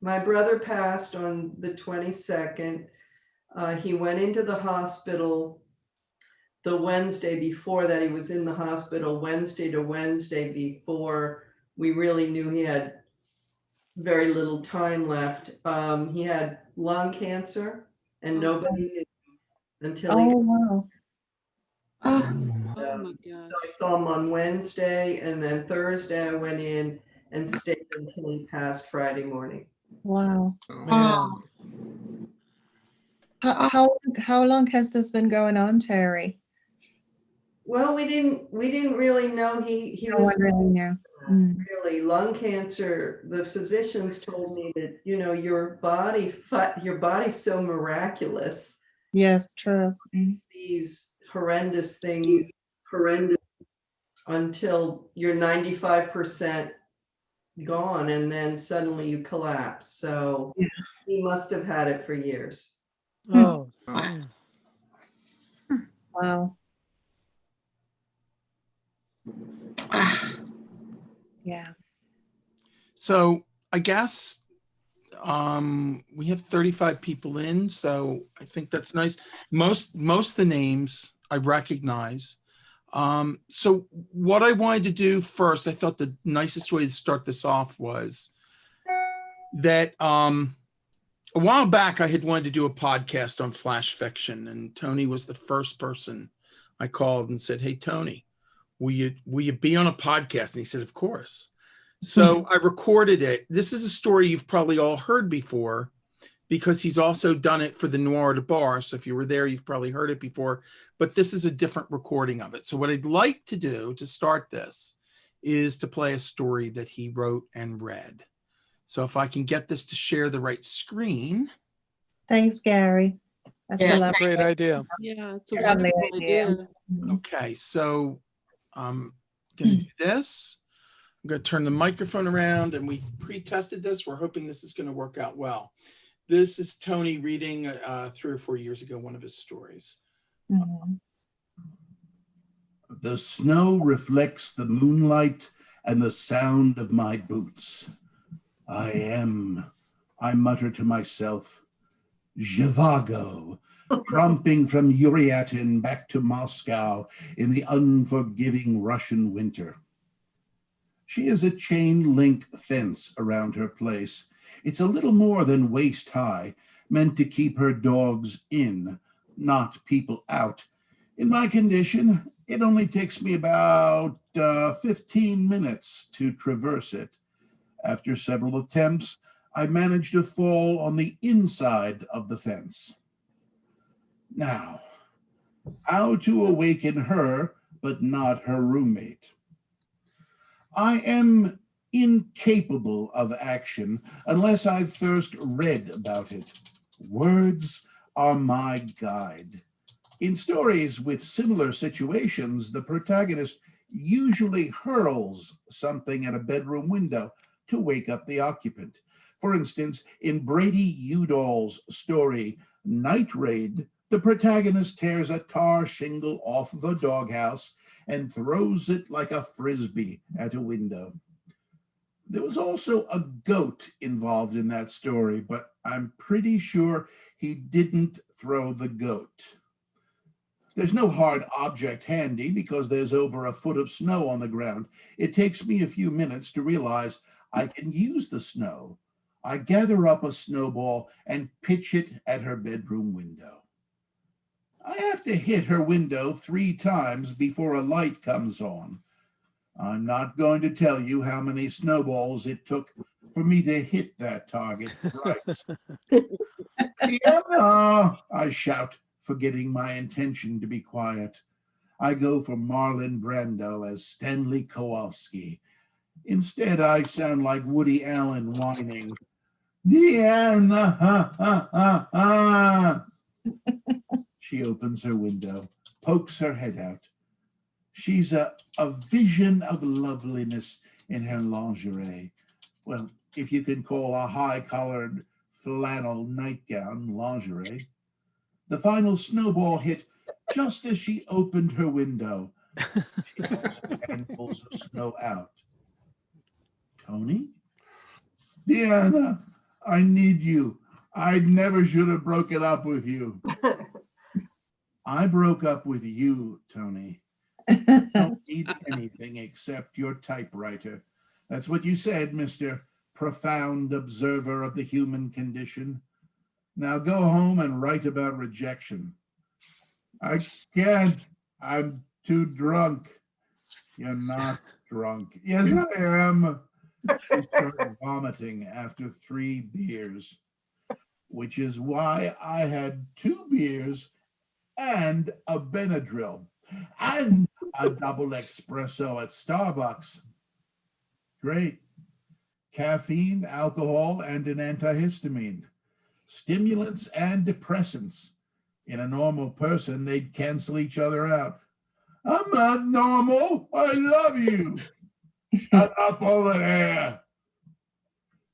My brother passed on the 22nd. He went into the hospital the Wednesday before that. He was in the hospital Wednesday to Wednesday before we really knew he had very little time left. He had lung cancer, and Oh, nobody knew until he Oh, wow. oh my so I gosh. saw him on Wednesday, and then Thursday I went in and stayed until he passed Friday morning. Wow. Man, How long has this been going on, Terry? Well, we didn't really know he No was one really knew. Mm. really lung cancer. The physicians told me that, your body's so miraculous. Yes, true. Mm. These horrendous things until you're 95% gone, and then suddenly you collapse. So Yeah. he must have had it for years. oh, Wow. Yeah. So I guess we have 35 people in, so I think that's nice. Most of the names I recognize. So what I wanted to do first, I thought the nicest way to start this off was that a while back I had wanted to do a podcast on flash fiction, and Tony was the first person I called and said, "Hey Tony, will you be on a podcast?" And he said, "Of course." So I recorded it. This is a story you've probably all heard before because he's also done it for the Noir de Bar. So if you were there, you've probably heard it before, but this is a different recording of it. So what I'd like to do to start this is to play a story that he wrote and read. So if I can get this to share the right screen. Thanks, Gary. That's a that's a lovely, great idea. Yeah, it's a lovely wonderful idea. idea. Okay, so I'm going to do this. I'm going to turn the microphone around, and we've pre-tested this. We're hoping this is going to work out well. This is Tony reading 3 or 4 years ago, one of his stories. Mhm. The snow reflects the moonlight and the sound of my boots. I mutter to myself, Zhivago, tromping from Uryatin back to Moscow in the unforgiving Russian winter. She has a chain link fence around her place. It's a little more than waist high, meant to keep her dogs in, not people out. In my condition, it only takes me about 15 minutes to traverse it. After several attempts, I managed to fall on the inside of the fence. Now, how to awaken her, but not her roommate? I am incapable of action unless I've first read about it. Words are my guide. In stories with similar situations, the protagonist usually hurls something at a bedroom window to wake up the occupant. For instance, in Brady Udall's story, Night Raid, the protagonist tears a tar shingle off of a doghouse and throws it like a frisbee at a window. There was also a goat involved in that story, but I'm pretty sure he didn't throw the goat. There's no hard object handy because there's over a foot of snow on the ground. It takes me a few minutes to realize I can use the snow. I gather up a snowball and pitch it at her bedroom window. I have to hit her window 3 times before a light comes on. I'm not going to tell you how many snowballs it took for me to hit that target thrice. Vienna, I shout, forgetting my intention to be quiet. I go for Marlon Brando as Stanley Kowalski. Instead, I sound like Woody Allen whining, Vienna, ha, ha, ha, ha. She opens her window, pokes her head out. She's a vision of loveliness in her lingerie. Well, if you can call a high-collared flannel nightgown lingerie. The final snowball hit just as she opened her window. She pulls handfuls of snow out. Tony? Deanna, I need you. I never should have broken up with you. I broke up with you, Tony. I don't need anything except your typewriter. That's what you said, Mr. Profound Observer of the Human Condition. Now go home and write about rejection. I can't. I'm too drunk. You're not drunk. Yes, I am. She started vomiting after 3 beers, which is why I had 2 beers and a Benadryl and a double espresso at Starbucks. Great. Caffeine, alcohol, and an antihistamine. Stimulants and depressants. In a normal person, they'd cancel each other out. I'm not normal. I love you. Shut up over there.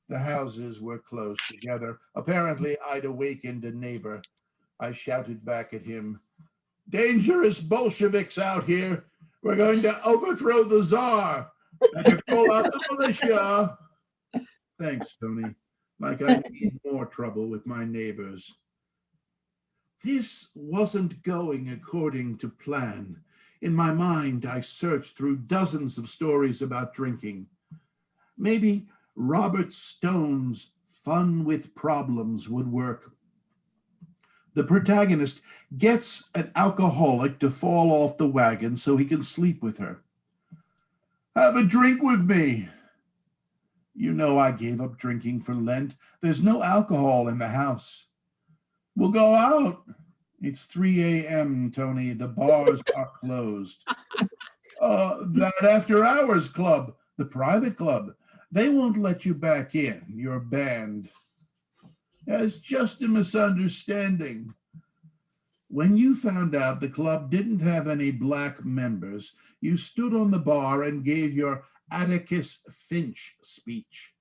The houses were close together. Apparently, I'd awakened a neighbor. I shouted back at him, "Dangerous Bolsheviks out here. We're going to overthrow the Tsar. I can call out the militia." Thanks, Tony. Like I need more trouble with my neighbors. This wasn't going according to plan. In my mind, I searched through dozens of stories about drinking. Maybe Robert Stone's Fun with Problems would work. The protagonist gets an alcoholic to fall off the wagon so he can sleep with her. Have a drink with me. You know I gave up drinking for Lent. There's no alcohol in the house. We'll go out. It's 3 a.m., Tony. The bars are closed. That after hours club, the private club, they won't let you back in. You're banned. It's just a misunderstanding. When you found out the club didn't have any black members, you stood on the bar and gave your Atticus Finch speech.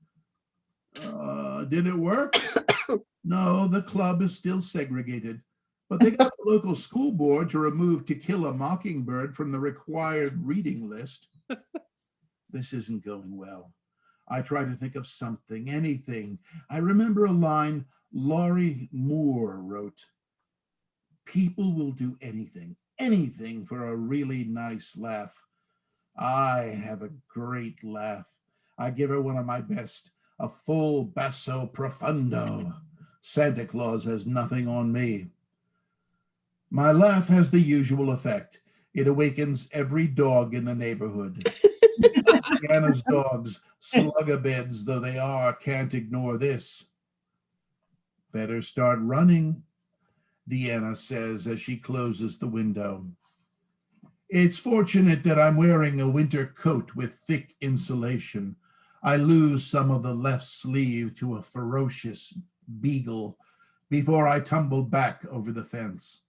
Did it work? No, the club is still segregated, but they got the local school board to remove To Kill a Mockingbird from the required reading list. This isn't going well. I try to think of something, anything. I remember a line Laurie Moore wrote. People will do anything, anything for a really nice laugh. I have a great laugh. I give her one of my best, a full basso profundo. Santa Claus has nothing on me. My laugh has the usual effect. It awakens every dog in the neighborhood. Anna's dogs, slugabeds though they are, can't ignore this. Better start running, Deanna says as she closes the window. It's fortunate that I'm wearing a winter coat with thick insulation. I lose some of the left sleeve to a ferocious beagle before I tumble back over the fence.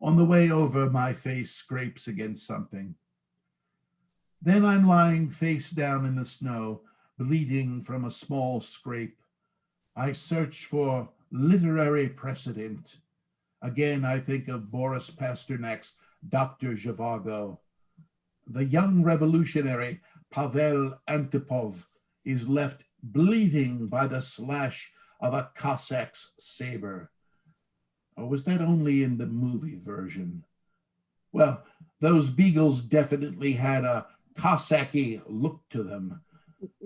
On the way over, my face scrapes against something. Then I'm lying face down in the snow, bleeding from a small scrape. I search for literary precedent. Again, I think of Boris Pasternak's Dr. Zhivago. The young revolutionary Pavel Antipov is left bleeding by the slash of a Cossack's saber. Or was that only in the movie version? Well, those beagles definitely had a Cossacky look to them.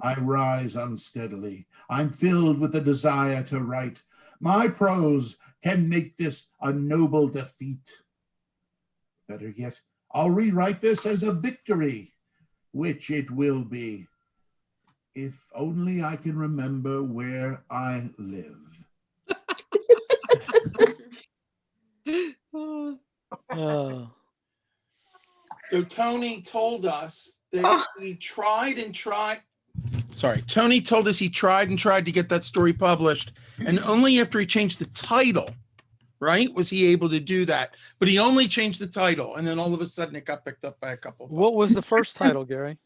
I rise unsteadily. I'm filled with the desire to write. My prose can make this a noble defeat. Better yet, I'll rewrite this as a victory, which it will be, if only I can remember where I live. Oh. So Tony told us that he tried and tried. Sorry, Tony told us he tried and tried to get that story published, and only after he changed the title, right, was he able to do that. But he only changed the title, and then all of a sudden it got picked up by a couple. What was the first title, Gary?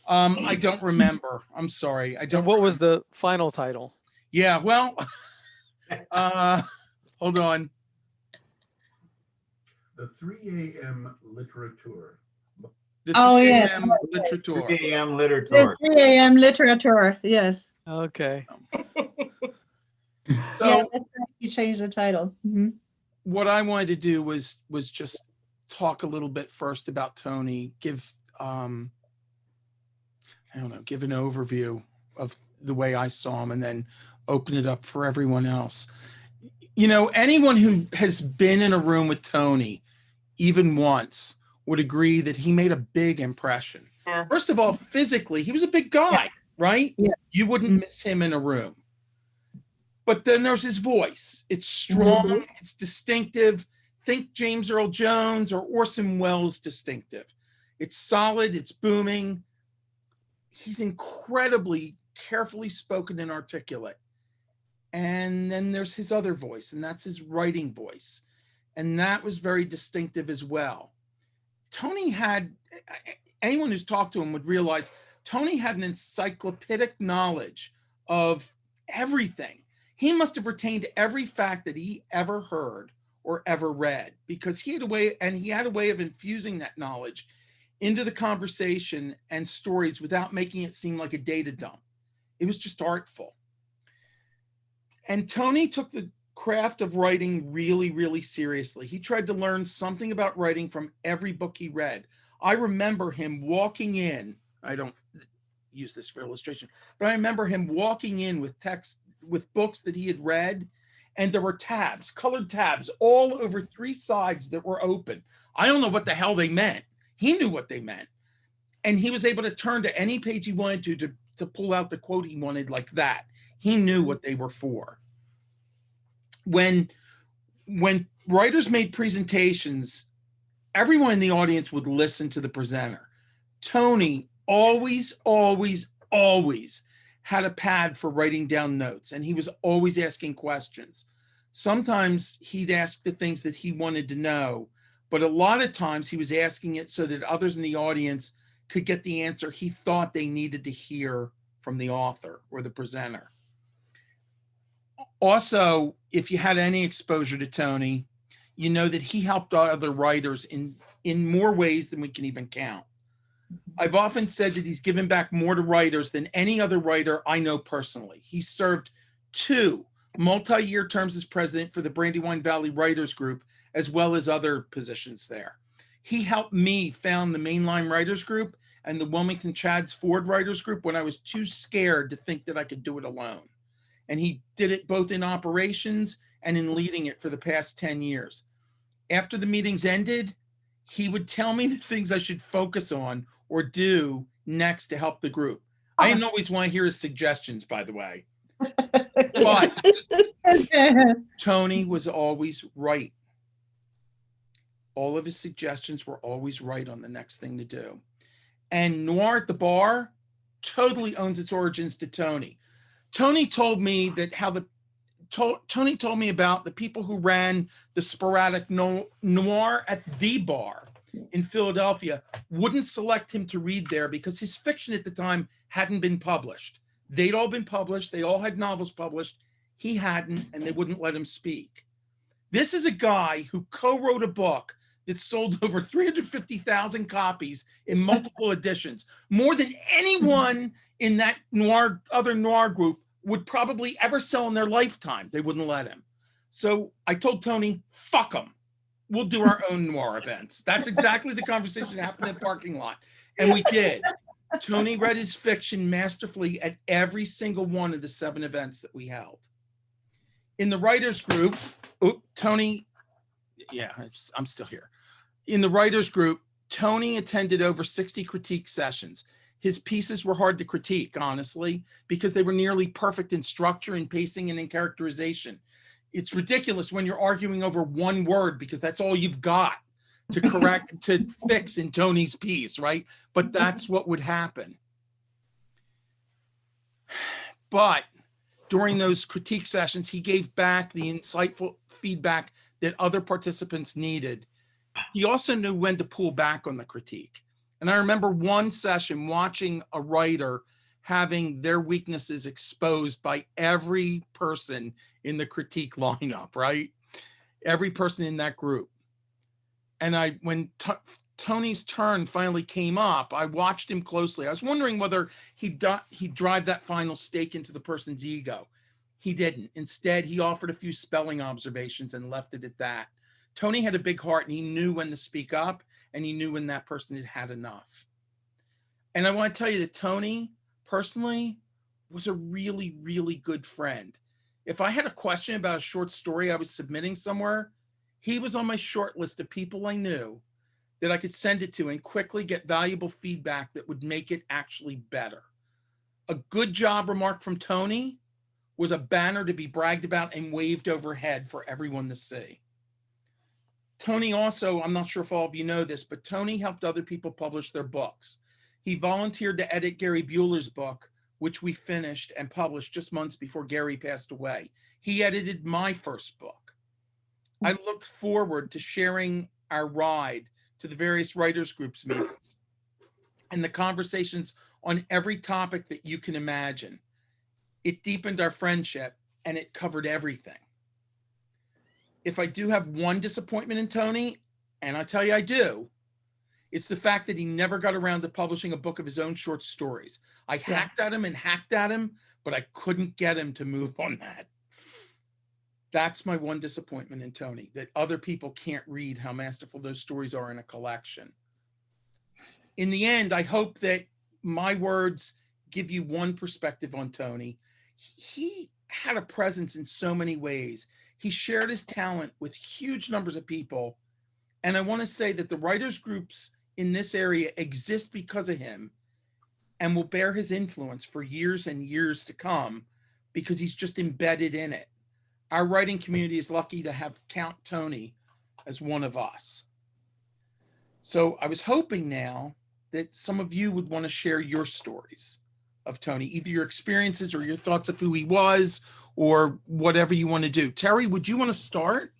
I don't remember. I'm sorry. I don't. And what was the final title? Yeah, well, hold on. The 3 a.m. literature. The Oh, 3 yeah. a.m. literature. 3 a.m. The literature. 3 a.m. literature, yes. Okay. Yeah, So that's right. You changed the title. Mhm. what I wanted to do was just talk a little bit first about Tony, give I don't know, give an overview of the way I saw him, and then open it up for everyone else. You know, anyone who has been in a room with Tony even once would agree that he made a big impression. Yeah. First of all, physically, he was a big guy, right? Yeah. You wouldn't Mhm. miss him in a room. But then there's his voice. It's strong, it's distinctive. Think James Earl Jones or Orson Welles distinctive. It's solid, it's booming. He's incredibly carefully spoken and articulate. And then there's his other voice, and that's his writing voice. And that was very distinctive as well. Tony had, anyone who's talked to him would realize Tony had an encyclopedic knowledge of everything. He must have retained every fact that he ever heard or ever read, because he had a way of infusing that knowledge into the conversation and stories without making it seem like a data dump. It was just artful. And Tony took the craft of writing really, really seriously. He tried to learn something about writing from every book he read. I remember him walking in, I don't use this for illustration, but I remember him walking in with text, with books that he had read, and there were tabs, colored tabs, all over 3 sides that were open. I don't know what the hell they meant. He knew what they meant. And he was able to turn to any page he wanted to pull out the quote he wanted like that. He knew what they were for. When writers made presentations, everyone in the audience would listen to the presenter. Tony always had a pad for writing down notes, and he was always asking questions. Sometimes he'd ask the things that he wanted to know, but a lot of times he was asking it so that others in the audience could get the answer he thought they needed to hear from the author or the presenter. Also, if you had any exposure to Tony, you know that he helped other writers in more ways than we can even count. I've often said that he's given back more to writers than any other writer I know personally. He served 2 multi-year terms as president for the Brandywine Valley Writers Group, as well as other positions there. He helped me found the Mainline Writers Group and the Wilmington-Chadds Ford Writers Group when I was too scared to think that I could do it alone. And he did it both in operations and in leading it for the past 10 years. After the meetings ended, he would tell me the things I should focus on or do next to help the group. I didn't always want to hear his suggestions, by the way. But Tony was always right. All of his suggestions were always right on the next thing to do. And Noir at the Bar totally owns its origins to Tony. Tony told me that Tony told me about the people who ran the sporadic Noir at the Bar in Philadelphia wouldn't select him to read there because his fiction at the time hadn't been published. They'd all been published. They all had novels published. He hadn't, and they wouldn't let him speak. This is a guy who co-wrote a book that sold over 350,000 copies in multiple editions, more than anyone in that other noir group would probably ever sell in their lifetime. They wouldn't let him. So I told Tony, fuck them. We'll do our own noir events. That's exactly the conversation that happened in the parking lot. And we did. Tony read his fiction masterfully at every single one of the 7 events that we held. In the writers group, Tony, yeah, I'm still here. In the writers group, Tony attended over 60 critique sessions. His pieces were hard to critique, honestly, because they were nearly perfect in structure and pacing and in characterization. It's ridiculous when you're arguing over one word because that's all you've got to correct, to fix in Tony's piece, right? But that's what would happen. But during those critique sessions, he gave back the insightful feedback that other participants needed. He also knew when to pull back on the critique. And I remember one session watching a writer having their weaknesses exposed by every person in the critique lineup, right? Every person in that group. And when Tony's turn finally came up, I watched him closely. I was wondering whether he'd drive that final stake into the person's ego. He didn't. Instead, he offered a few spelling observations and left it at that. Tony had a big heart, and he knew when to speak up, and he knew when that person had had enough. And I want to tell you that Tony, personally, was a really, really good friend. If I had a question about a short story I was submitting somewhere, he was on my short list of people I knew that I could send it to and quickly get valuable feedback that would make it actually better. A good job remark from Tony was a banner to be bragged about and waved overhead for everyone to see. Tony also, I'm not sure if all of you know this, but Tony helped other people publish their books. He volunteered to edit Gary Bueller's book, which we finished and published just months before Gary passed away. He edited my first book. I looked forward to sharing our ride to the various writers groups meetings and the conversations on every topic that you can imagine. It deepened our friendship and it covered everything. If I do have one disappointment in Tony, and I tell you I do, it's the fact that he never got around to publishing a book of his own short stories. I hacked at him and hacked at him, but I couldn't get him to move on that. That's my one disappointment in Tony, that other people can't read how masterful those stories are in a collection. In the end, I hope that my words give you one perspective on Tony. He had a presence in so many ways. He shared his talent with huge numbers of people. And I want to say that the writers groups in this area exist because of him and will bear his influence for years and years to come because he's just embedded in it. Our writing community is lucky to have Count Tony as one of us. So I was hoping now that some of you would want to share your stories of Tony, either your experiences or your thoughts of who he was or whatever you want to do. Terry, would you want to start?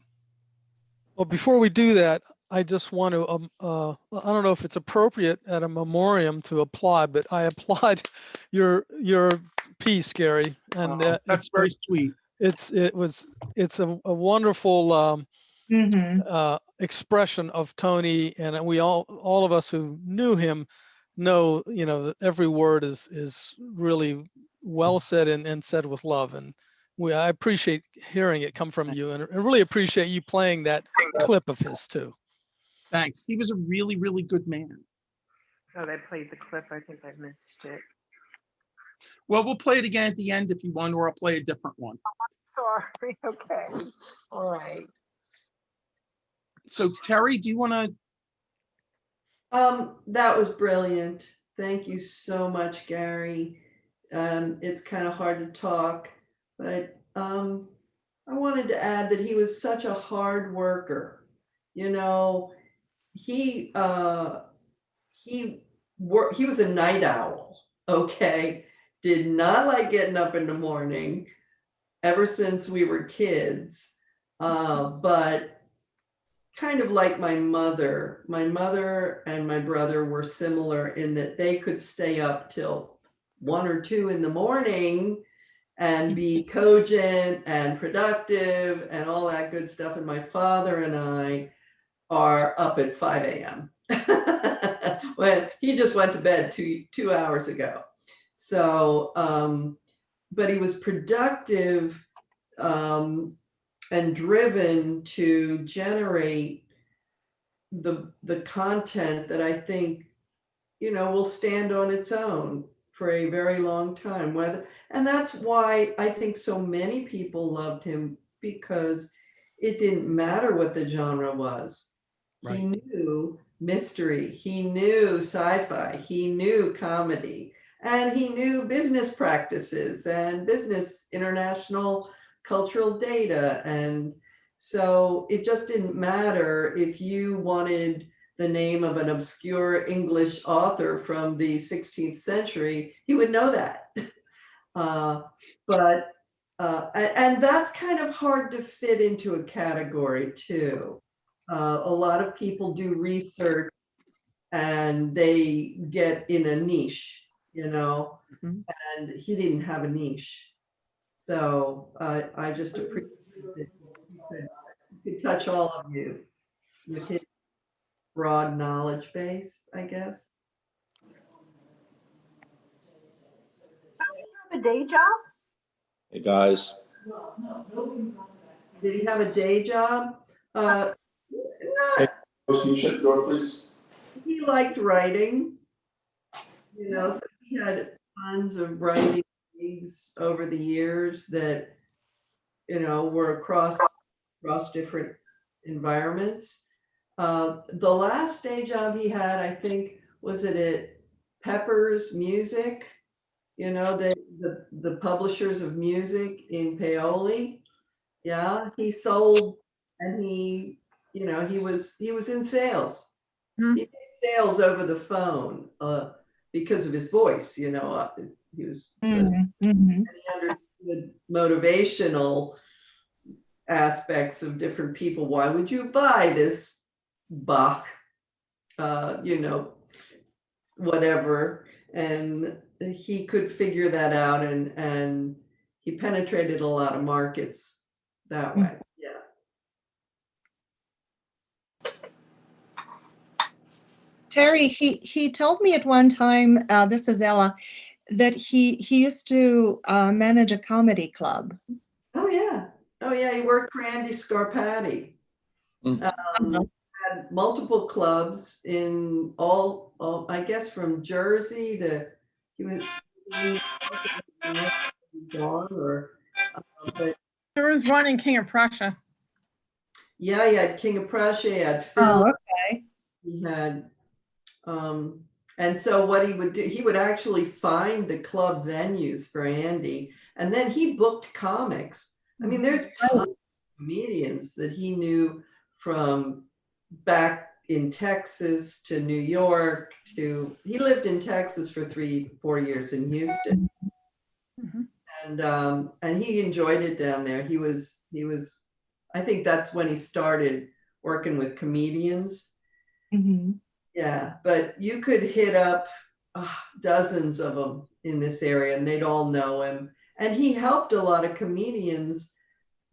Well, before we do that, I just want to, I don't know if it's appropriate at a memoriam to applaud, but I applaud your piece, Gary. And That's very sweet. It's a wonderful expression of Tony, and we all of us who knew him know, that every word is really well said and said with love. And I appreciate hearing it come from you, and really appreciate you playing that clip of his too. Thanks. He was a really, really good man. Oh, they played the clip. I think I missed it. Well, we'll play it again at the end if you want, or I'll play a different one. Sorry. Okay. All right. So Terry, do you want to? That was brilliant. Thank you so much, Gary. It's kind of hard to talk, but I wanted to add that he was such a hard worker. He was a night owl. Okay, did not like getting up in the morning ever since we were kids, but kind of like my mother and my brother were similar in that they could stay up till 1 or 2 in the morning and be cogent and productive and all that good stuff. And my father and I are up at 5 a.m. when he just went to bed two hours ago. So, but he was productive and driven to generate the content that I think, will stand on its own for a very long time. And that's why I think so many people loved him, because it didn't matter what the genre was. Right. He knew mystery, he knew sci-fi, he knew comedy, and he knew business practices and business international cultural data. And so it just didn't matter if you wanted the name of an obscure English author from the 16th century, he would know that. And that's kind of hard to fit into a category too. A lot of people do research and they get in a niche, and he didn't have a niche. So I just appreciate that he could touch all of you with his broad knowledge base, I guess. A day job? Hey guys, Did he have a day job? Not, Can you shut the door, please? he liked writing, so he had tons of writing gigs over the years that, were across different environments. The last day job he had, I think, was it at Pepper's Music, the publishers of music in Paoli. Yeah, he sold, and he was in sales. Hmm. He did sales over the phone because of his voice, he was Mhm. he understood motivational aspects of different people. Why would you buy this Bach, whatever? And he could figure that out, and he penetrated a lot of markets that way. Yeah. Terry, he told me at one time, this is Ella, that he used to manage a comedy club. Oh yeah, he worked for Andy Scarpati. Had multiple clubs in all, I guess, from Jersey to he was but There was one in King of Prussia. yeah, he had King of Prussia, he had Phil, Oh, okay. he had and so what he would do, he would actually find the club venues for Andy, and then he booked comics. I mean, there's tons of comedians that he knew from back in Texas to New York to, he lived in Texas for 3-4 years in Houston. Mhm. And he enjoyed it down there. He was, I think that's when he started working with comedians. Mhm. Yeah, but you could hit up dozens of them in this area and they'd all know him. And he helped a lot of comedians,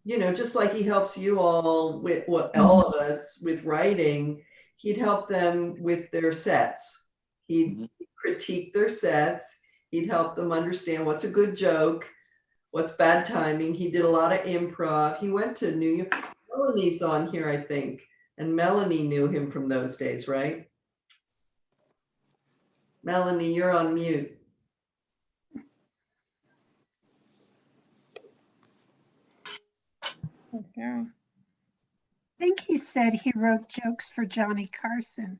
just like he helps you all with all of us with writing. He'd help them with their sets. He'd critique their sets. He'd help them understand what's a good joke, what's bad timing. He did a lot of improv. He went to New York. Melanie's on here, I think. And Melanie knew him from those days, right? Melanie, you're on mute. Okay. I think he said he wrote jokes for Johnny Carson.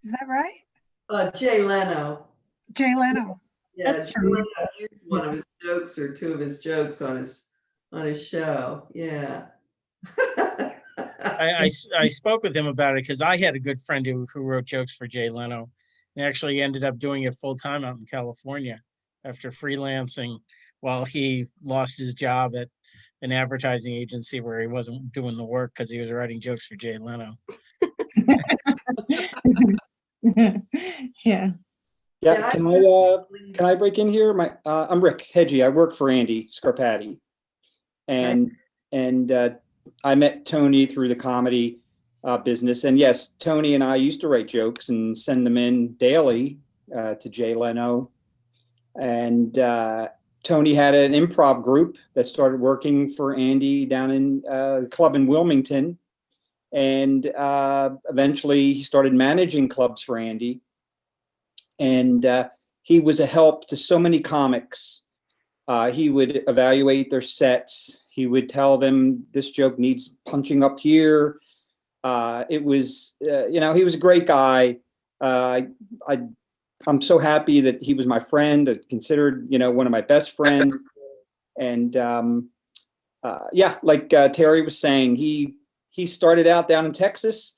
Is that right? Jay Leno. Jay Leno. Yeah, That's Jay true. Leno used one of his jokes or two of his jokes on his show. Yeah. I spoke with him about it because I had a good friend who wrote jokes for Jay Leno, and actually ended up doing it full time out in California after freelancing while he lost his job at an advertising agency where he wasn't doing the work because he was writing jokes for Jay Leno. Yeah. Yeah, Can I break in here? I'm Rick Hedgie. I work for Andy Scarpati, and I met Tony through the comedy business. And yes, Tony and I used to write jokes and send them in daily to Jay Leno. And Tony had an improv group that started working for Andy down in a club in Wilmington. And eventually he started managing clubs for Andy. And he was a help to so many comics. He would evaluate their sets. He would tell them this joke needs punching up here. It was, he was a great guy. I'm so happy that he was my friend, considered, one of my best friends. And like Terry was saying, he started out down in Texas,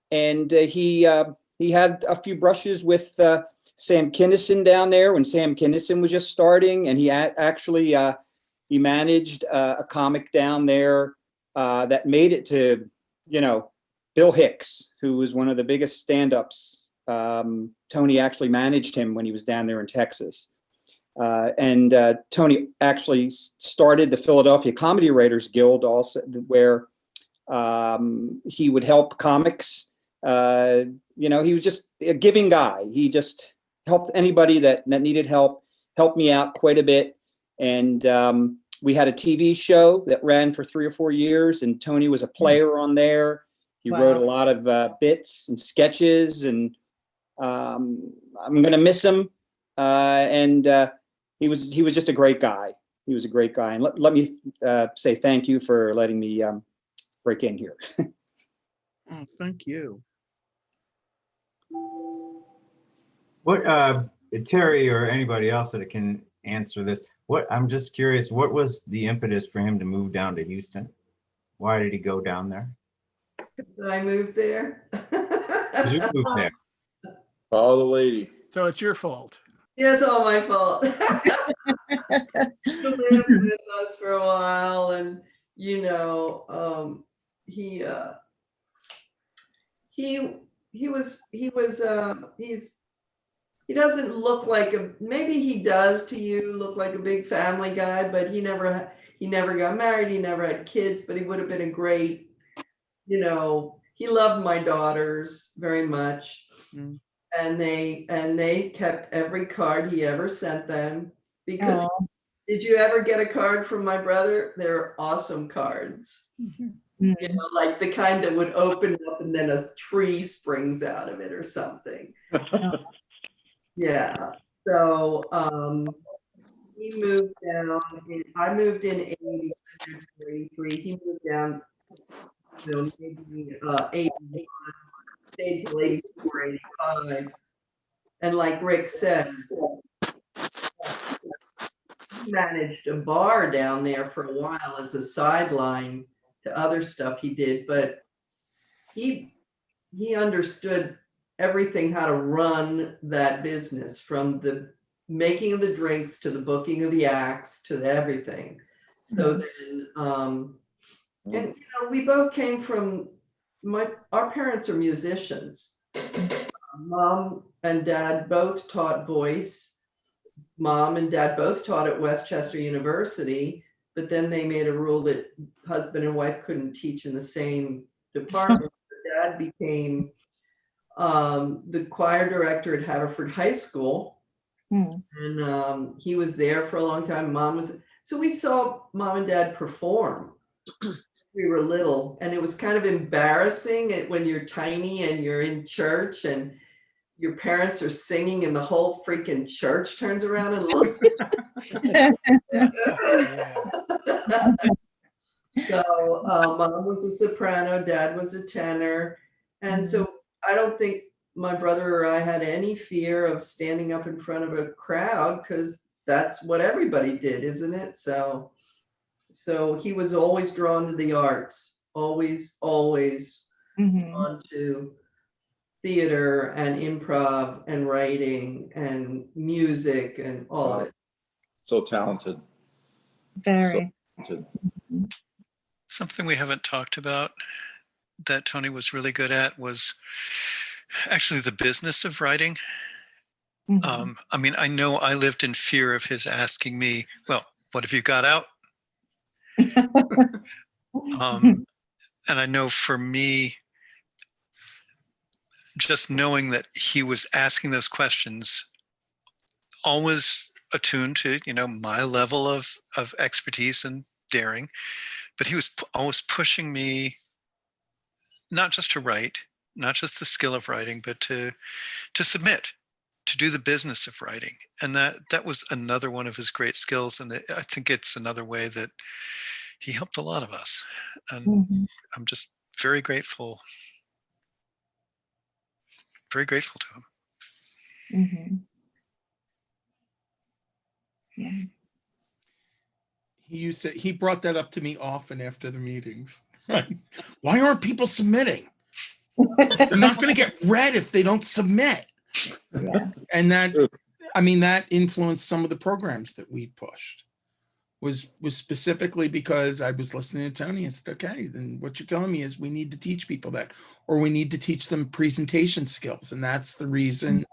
and he had a few brushes with Sam Kinison down there when Sam Kinison was just starting, and he actually he managed a comic down there that made it to, Bill Hicks, who was one of the biggest stand-ups. Tony actually managed him when he was down there in Texas. And Tony actually started the Philadelphia Comedy Writers Guild also, where he would help comics. He was just a giving guy. He just helped anybody that needed help me out quite a bit. And We had a TV show that ran for 3 or 4 years, and Tony was a player on there. He wrote a lot of bits and sketches, and I'm going to miss him. And he was just a great guy. He was a great guy. And let me say thank you for letting me break in here. Oh, thank you. What, Terry or anybody else that can answer this, I'm just curious, what was the impetus for him to move down to Houston? Why did he go down there? Did I move there? 'Cause you moved there. Follow the lady. So it's your fault. Yeah, it's all my fault. He lived with us for a while, and he doesn't look like maybe he does to you, look like a big family guy, but he never got married, he never had kids, but he would have been a great, he loved my daughters very much. Mm. And they kept every card he ever sent them, because did you ever get a card from my brother? They're awesome cards. Like the kind that would open up and then a tree springs out of it or something. Yeah. So he moved down. I moved in 83. He moved down, maybe 81. Stayed till 84, 85. And like Rick says, he managed a bar down there for a while as a sideline to other stuff he did, but he understood everything, how to run that business, from the making of the drinks to the booking of the acts to everything. So then and we both came from our parents are musicians. Mom and dad both taught voice. Mom and dad both taught at Westchester University, but then they made a rule that husband and wife couldn't teach in the same department. Dad became the choir director at Haverford High School. And he was there for a long time. So we saw mom and dad perform. We were little, and it was kind of embarrassing when you're tiny and you're in church and your parents are singing and the whole freaking church turns around and looks. So mom was a soprano, dad was a tenor. And so I don't think my brother or I had any fear of standing up in front of a crowd, because that's what everybody did, isn't it? So he was always drawn to the arts, always drawn to theater and improv and writing and music and all of it. So talented. Very. So talented. Something we haven't talked about that Tony was really good at was actually the business of writing. I mean, I know I lived in fear of his asking me, well, what have you got out? And I know for me, just knowing that he was asking those questions, always attuned to, my level of expertise and daring, but he was always pushing me, not just to write, not just the skill of writing, but to submit, to do the business of writing. And that was another one of his great skills. And I think it's another way that he helped a lot of us. And I'm just very grateful to him. Yeah. He brought that up to me often after the meetings. Why aren't people submitting? They're not going to get read if they don't submit. Yeah. And that influenced some of the programs that we pushed. Was specifically because I was listening to Tony and said, okay, then what you're telling me is we need to teach people that, or we need to teach them presentation skills. And that's the reason,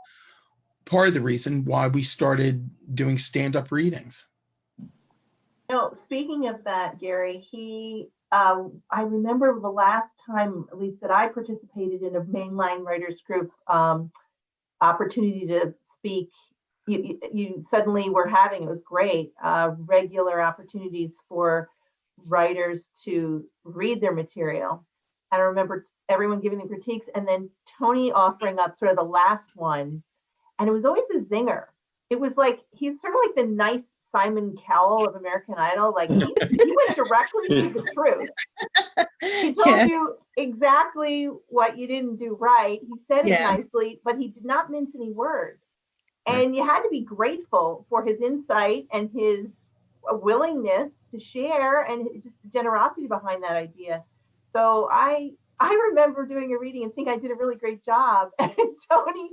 part of the reason why we started doing stand-up readings. Speaking of that, Gary, I remember the last time, at least that I participated in a mainline writers group opportunity to speak you suddenly were having, it was great, regular opportunities for writers to read their material. And I remember everyone giving the critiques and then Tony offering up sort of the last one. And it was always a zinger. It was like, he's sort of like the nice Simon Cowell of American Idol. Like he went directly to the truth. He told you exactly what you didn't do right. He said it nicely, but he did not mince any words. And you had to be grateful for his insight and his willingness to share and just the generosity behind that idea. So I remember doing a reading and think I did a really great job. And Tony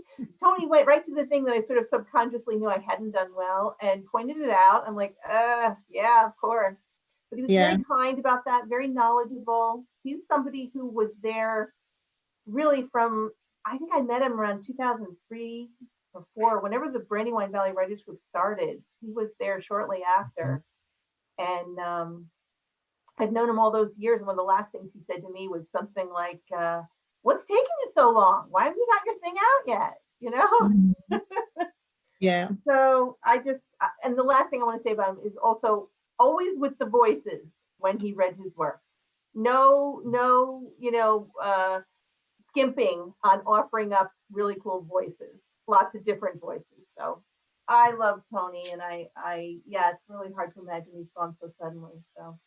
went right to the thing that I sort of subconsciously knew I hadn't done well and pointed it out. I'm like, yeah, of course. But he was very kind about that, very knowledgeable. He's somebody who was there really from, I think I met him around 2003 or 4, whenever the Brandywine Valley Writers Group started. He was there shortly after. And I've known him all those years. And one of the last things he said to me was something like, what's taking you so long? Why haven't you got your thing out yet? You know? Yeah. So and the last thing I want to say about him is also always with the voices when he read his work. No, skimping on offering up really cool voices, lots of different voices. So I love Tony, and it's really hard to imagine he's gone so suddenly. So.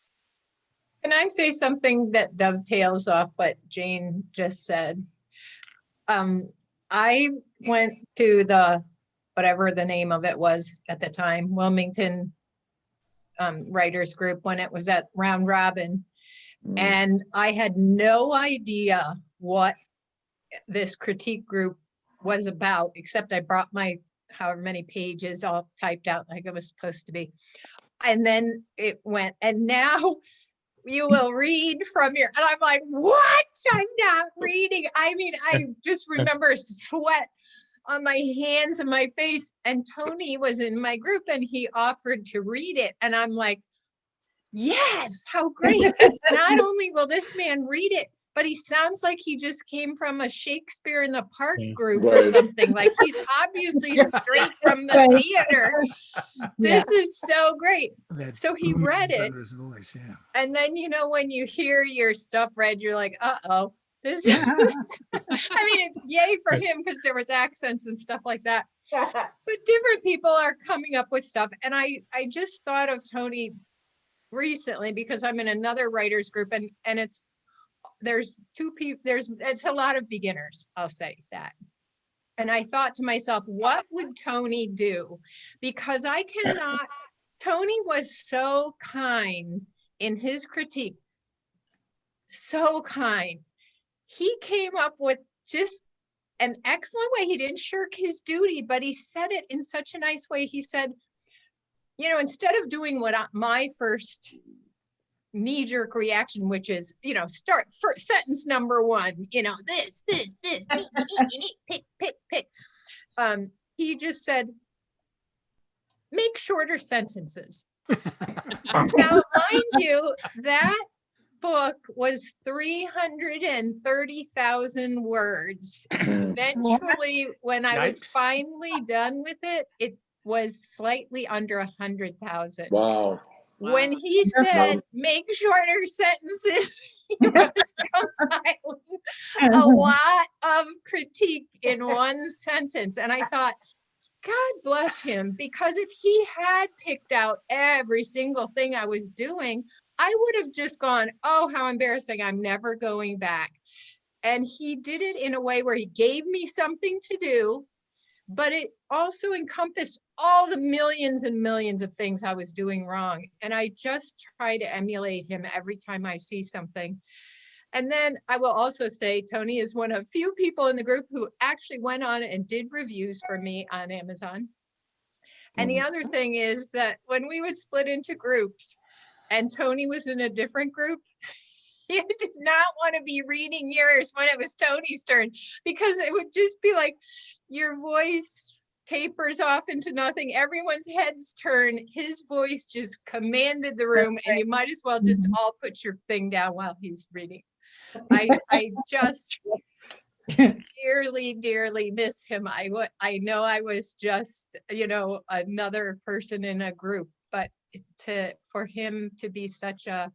Can I say something that dovetails off what Jane just said? I went to whatever the name of it was at the time, Wilmington Writers Group, when it was at Round Robin. And I had no idea what this critique group was about, except I brought my however many pages all typed out like it was supposed to be. And then it went, and now you will read from your, and I'm like, what? I'm not reading. I mean, I just remember sweat on my hands and my face, and Tony was in my group and he offered to read it. And I'm like, yes, how great. Not only will this man read it, but he sounds like he just came from a Shakespeare in the Park group or something. Like he's obviously straight from the theater. This is so great. So he read it. Voice, and then, when you hear your stuff read, you're like, uh-oh. This is, I mean, it's yay for him because there was accents and stuff like that. But different people are coming up with stuff. And I just thought of Tony recently because I'm in another writers group, and there's two people, it's a lot of beginners, I'll say that. And I thought to myself, what would Tony do? Because I cannot, Tony was so kind in his critique, so kind. He came up with just an excellent way. He didn't shirk his duty, but he said it in such a nice way. He said, instead of doing what my first knee-jerk reaction, which is, start for sentence number 1, this, pick. He just said, make shorter sentences. Now, mind you, that book was 330,000 words. Eventually, when I was finally done with it, it was slightly under 100,000. Wow. When he said, make shorter sentences, he was compiling a lot of critique in one sentence. And I thought, God bless him, because if he had picked out every single thing I was doing, I would have just gone, oh, how embarrassing. I'm never going back. And he did it in a way where he gave me something to do, but it also encompassed all the millions and millions of things I was doing wrong. And I just try to emulate him every time I see something. And then I will also say, Tony is one of few people in the group who actually went on and did reviews for me on Amazon. And the other thing is that when we would split into groups and Tony was in a different group, he did not want to be reading yours when it was Tony's turn, because it would just be like your voice tapers off into nothing. Everyone's heads turn. His voice just commanded the room, and you might as well just all put your thing down while he's reading. I just, dearly, dearly miss him. I know I was just, another person in a group, but for him to be such a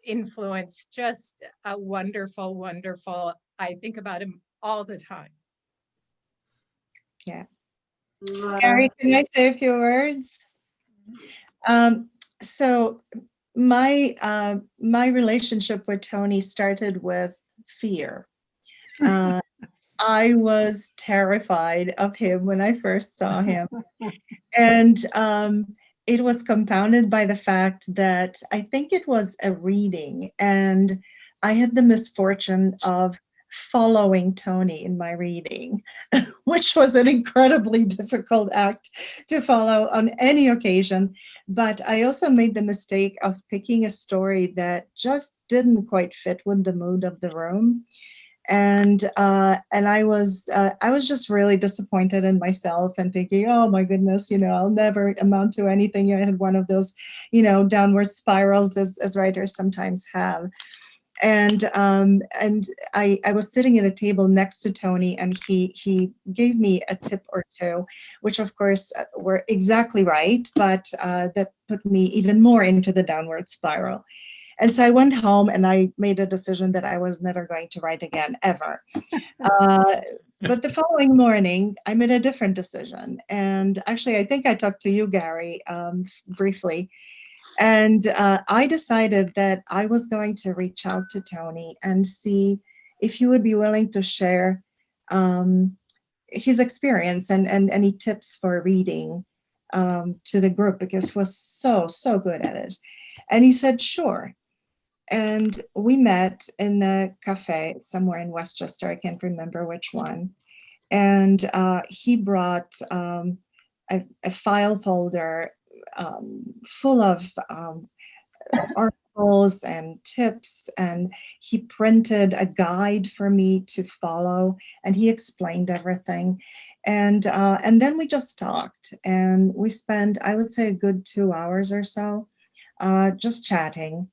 influence, just a wonderful, wonderful. I think about him all the time. Yeah. Gary, can I say a few words? So my relationship with Tony started with fear. I was terrified of him when I first saw him. And it was compounded by the fact that I think it was a reading, and I had the misfortune of following Tony in my reading, which was an incredibly difficult act to follow on any occasion. But I also made the mistake of picking a story that just didn't quite fit with the mood of the room. And I was just really disappointed in myself and thinking, oh my goodness, I'll never amount to anything. I had one of those, downward spirals as writers sometimes have. And I was sitting at a table next to Tony, and he gave me a tip or two, which of course were exactly right, but that put me even more into the downward spiral. And so I went home and I made a decision that I was never going to write again, ever. But the following morning, I made a different decision. And actually, I think I talked to you, Gary, briefly. And I decided that I was going to reach out to Tony and see if he would be willing to share his experience and any tips for reading to the group, because he was so good at it. And he said, sure. And we met in a cafe somewhere in Westchester. I can't remember which one. And he brought a file folder full of articles and tips, and he printed a guide for me to follow, and he explained everything. And then we just talked, and we spent, I would say, a good 2 hours or so just chatting.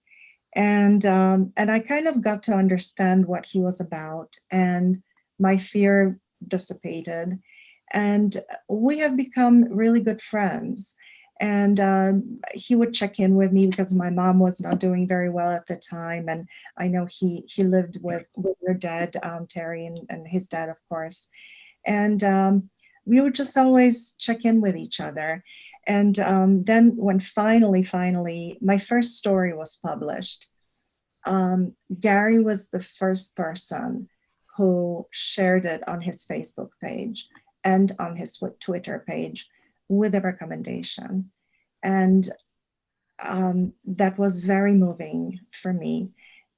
And I kind of got to understand what he was about, and my fear dissipated, and we have become really good friends. And he would check in with me because my mom was not doing very well at the time, and I know he lived with your dad, Terry, and his dad, of course. And we would just always check in with each other. And then when finally, my first story was published, Gary was the first person who shared it on his Facebook page and on his Twitter page with a recommendation. And that was very moving for me.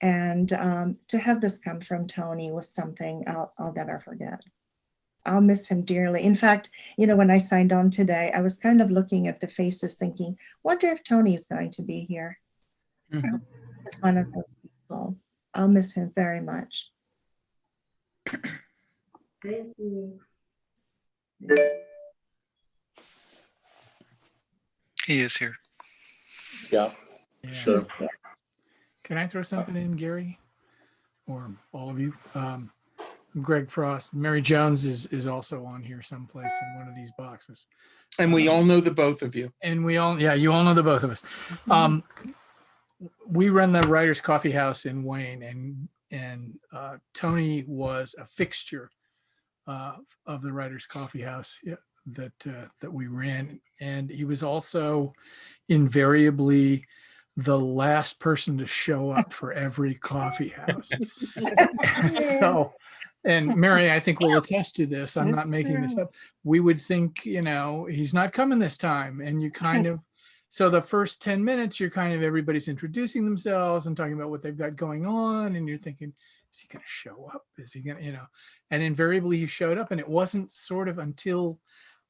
And to have this come from Tony was something I'll never forget. I'll miss him dearly. In fact, when I signed on today, I was kind of looking at the faces thinking, wonder if Tony's going to be here. Mhm. It's one of those people. I'll miss him very much. Thank you. He is here. Yeah, sure. Can I throw something in, Gary? Or all of you? Greg Frost. Mary Jones is also on here someplace in one of these boxes. And we all know the both of you. And you all know the both of us. We run the Writers Coffee House in Wayne, and Tony was a fixture of the Writers Coffee House that we ran, and he was also invariably the last person to show up for every coffee house. So, and Mary, I think will attest to this. I'm not making this up. We would think, he's not coming this time, and you kind of. So the first 10 minutes, you're kind of, everybody's introducing themselves and talking about what they've got going on. And you're thinking, is he going to show up? Is he going to, and invariably he showed up. And it wasn't sort of until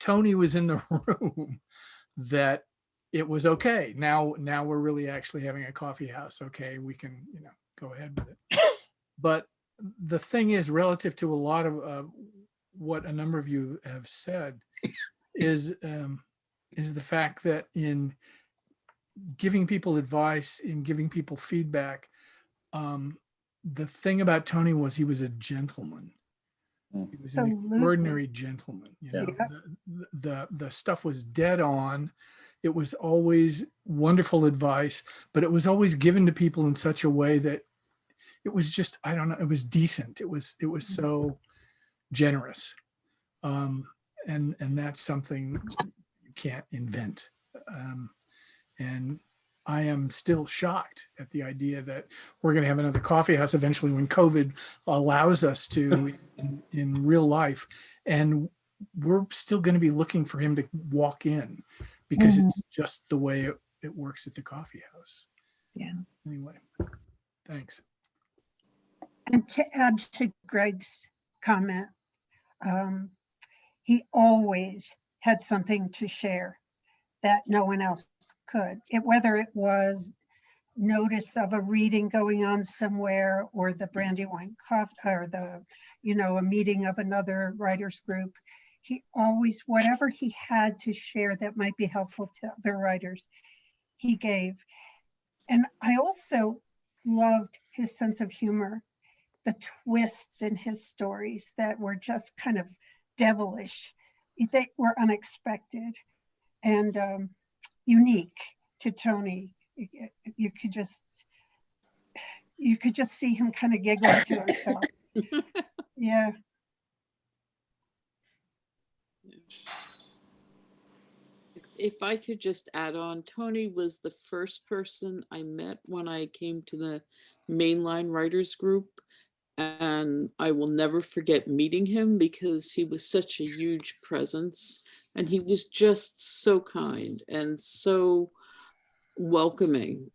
Tony was in the room that it was okay. Now we're really actually having a coffee house. Okay, we can, go ahead with it. But the thing is, relative to a lot of what a number of you have said is the fact that in giving people advice, in giving people feedback, the thing about Tony was he was a gentleman. He was an Absolutely. extraordinary gentleman. You know, the stuff was dead on. It was always wonderful advice, but it was always given to people in such a way that it was just, I don't know, it was decent. It was so generous. And that's something you can't invent. And I am still shocked at the idea that we're going to have another coffee house eventually when COVID allows us to in real life. And we're still going to be looking for him to walk in because it's just the way it works at the coffee house. Yeah. Anyway, thanks. And to add to Greg's comment, he always had something to share that no one else could. Whether it was notice of a reading going on somewhere, or the Brandywine coffee, or the, a meeting of another writers group, he always, whatever he had to share that might be helpful to other writers, he gave. And I also loved his sense of humor, the twists in his stories that were just kind of devilish. They were unexpected and unique to Tony. You could just see him kind of giggling to himself. Yeah. If I could just add on, Tony was the first person I met when I came to the Mainline Writers Group. And I will never forget meeting him because he was such a huge presence and he was just so kind and so welcoming,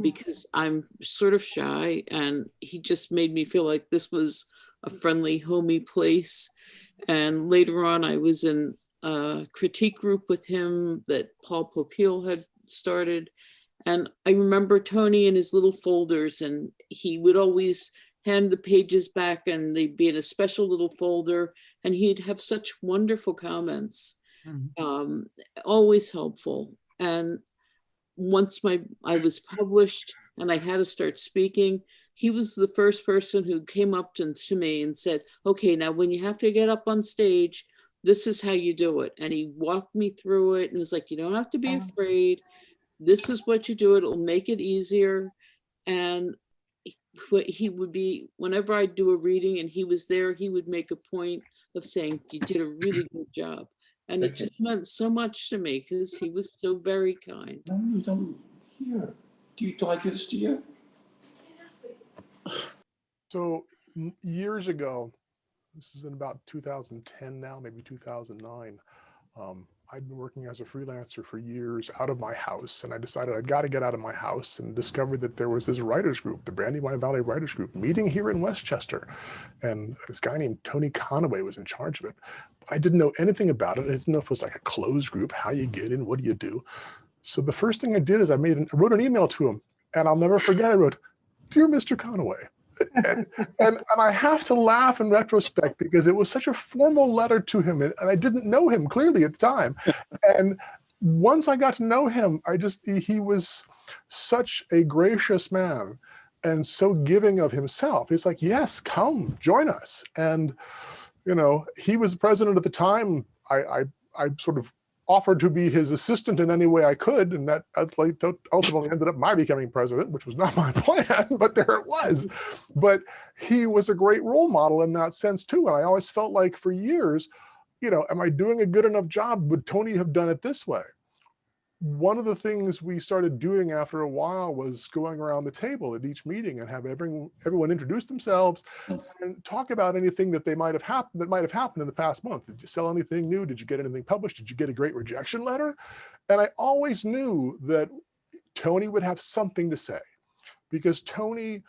because I'm sort of shy, and he just made me feel like this was a friendly, homey place. And later on, I was in a critique group with him that Paul Popeil had started. And I remember Tony in his little folders, and he would always hand the pages back and they'd be in a special little folder, and he'd have such wonderful comments, always helpful. And once I was published and I had to start speaking, he was the first person who came up to me and said, okay, now when you have to get up on stage, this is how you do it. And he walked me through it and was like, you don't have to be afraid. This is what you do. It'll make it easier. And he would be, whenever I do a reading and he was there, he would make a point of saying, you did a really good job. And it just meant so much to me because he was so very kind. No, you don't hear. Do I give this to you? So years ago, this is in about 2010 now, maybe 2009, I'd been working as a freelancer for years out of my house, and I decided I'd got to get out of my house, and discovered that there was this writers group, the Brandywine Valley Writers Group, meeting here in Westchester, and this guy named Tony Conaway was in charge of it. But I didn't know anything about it. I didn't know if it was like a closed group, how you get in, what do you do? So the first thing I did is I wrote an email to him, and I'll never forget, I wrote, "Dear Mr. Conaway." and I have to laugh in retrospect because it was such a formal letter to him, and I didn't know him clearly at the time. And once I got to know him, he was such a gracious man and so giving of himself. He's like, yes, come join us. And, he was president at the time. I sort of offered to be his assistant in any way I could, and that ultimately ended up my becoming president, which was not my plan, but there it was. But he was a great role model in that sense too, and I always felt like for years, am I doing a good enough job? Would Tony have done it this way? One of the things we started doing after a while was going around the table at each meeting and have everyone introduce themselves and talk about anything that might have happened in the past month. Did you sell anything new? Did you get anything published? Did you get a great rejection letter? And I always knew that Tony would have something to say, because Tony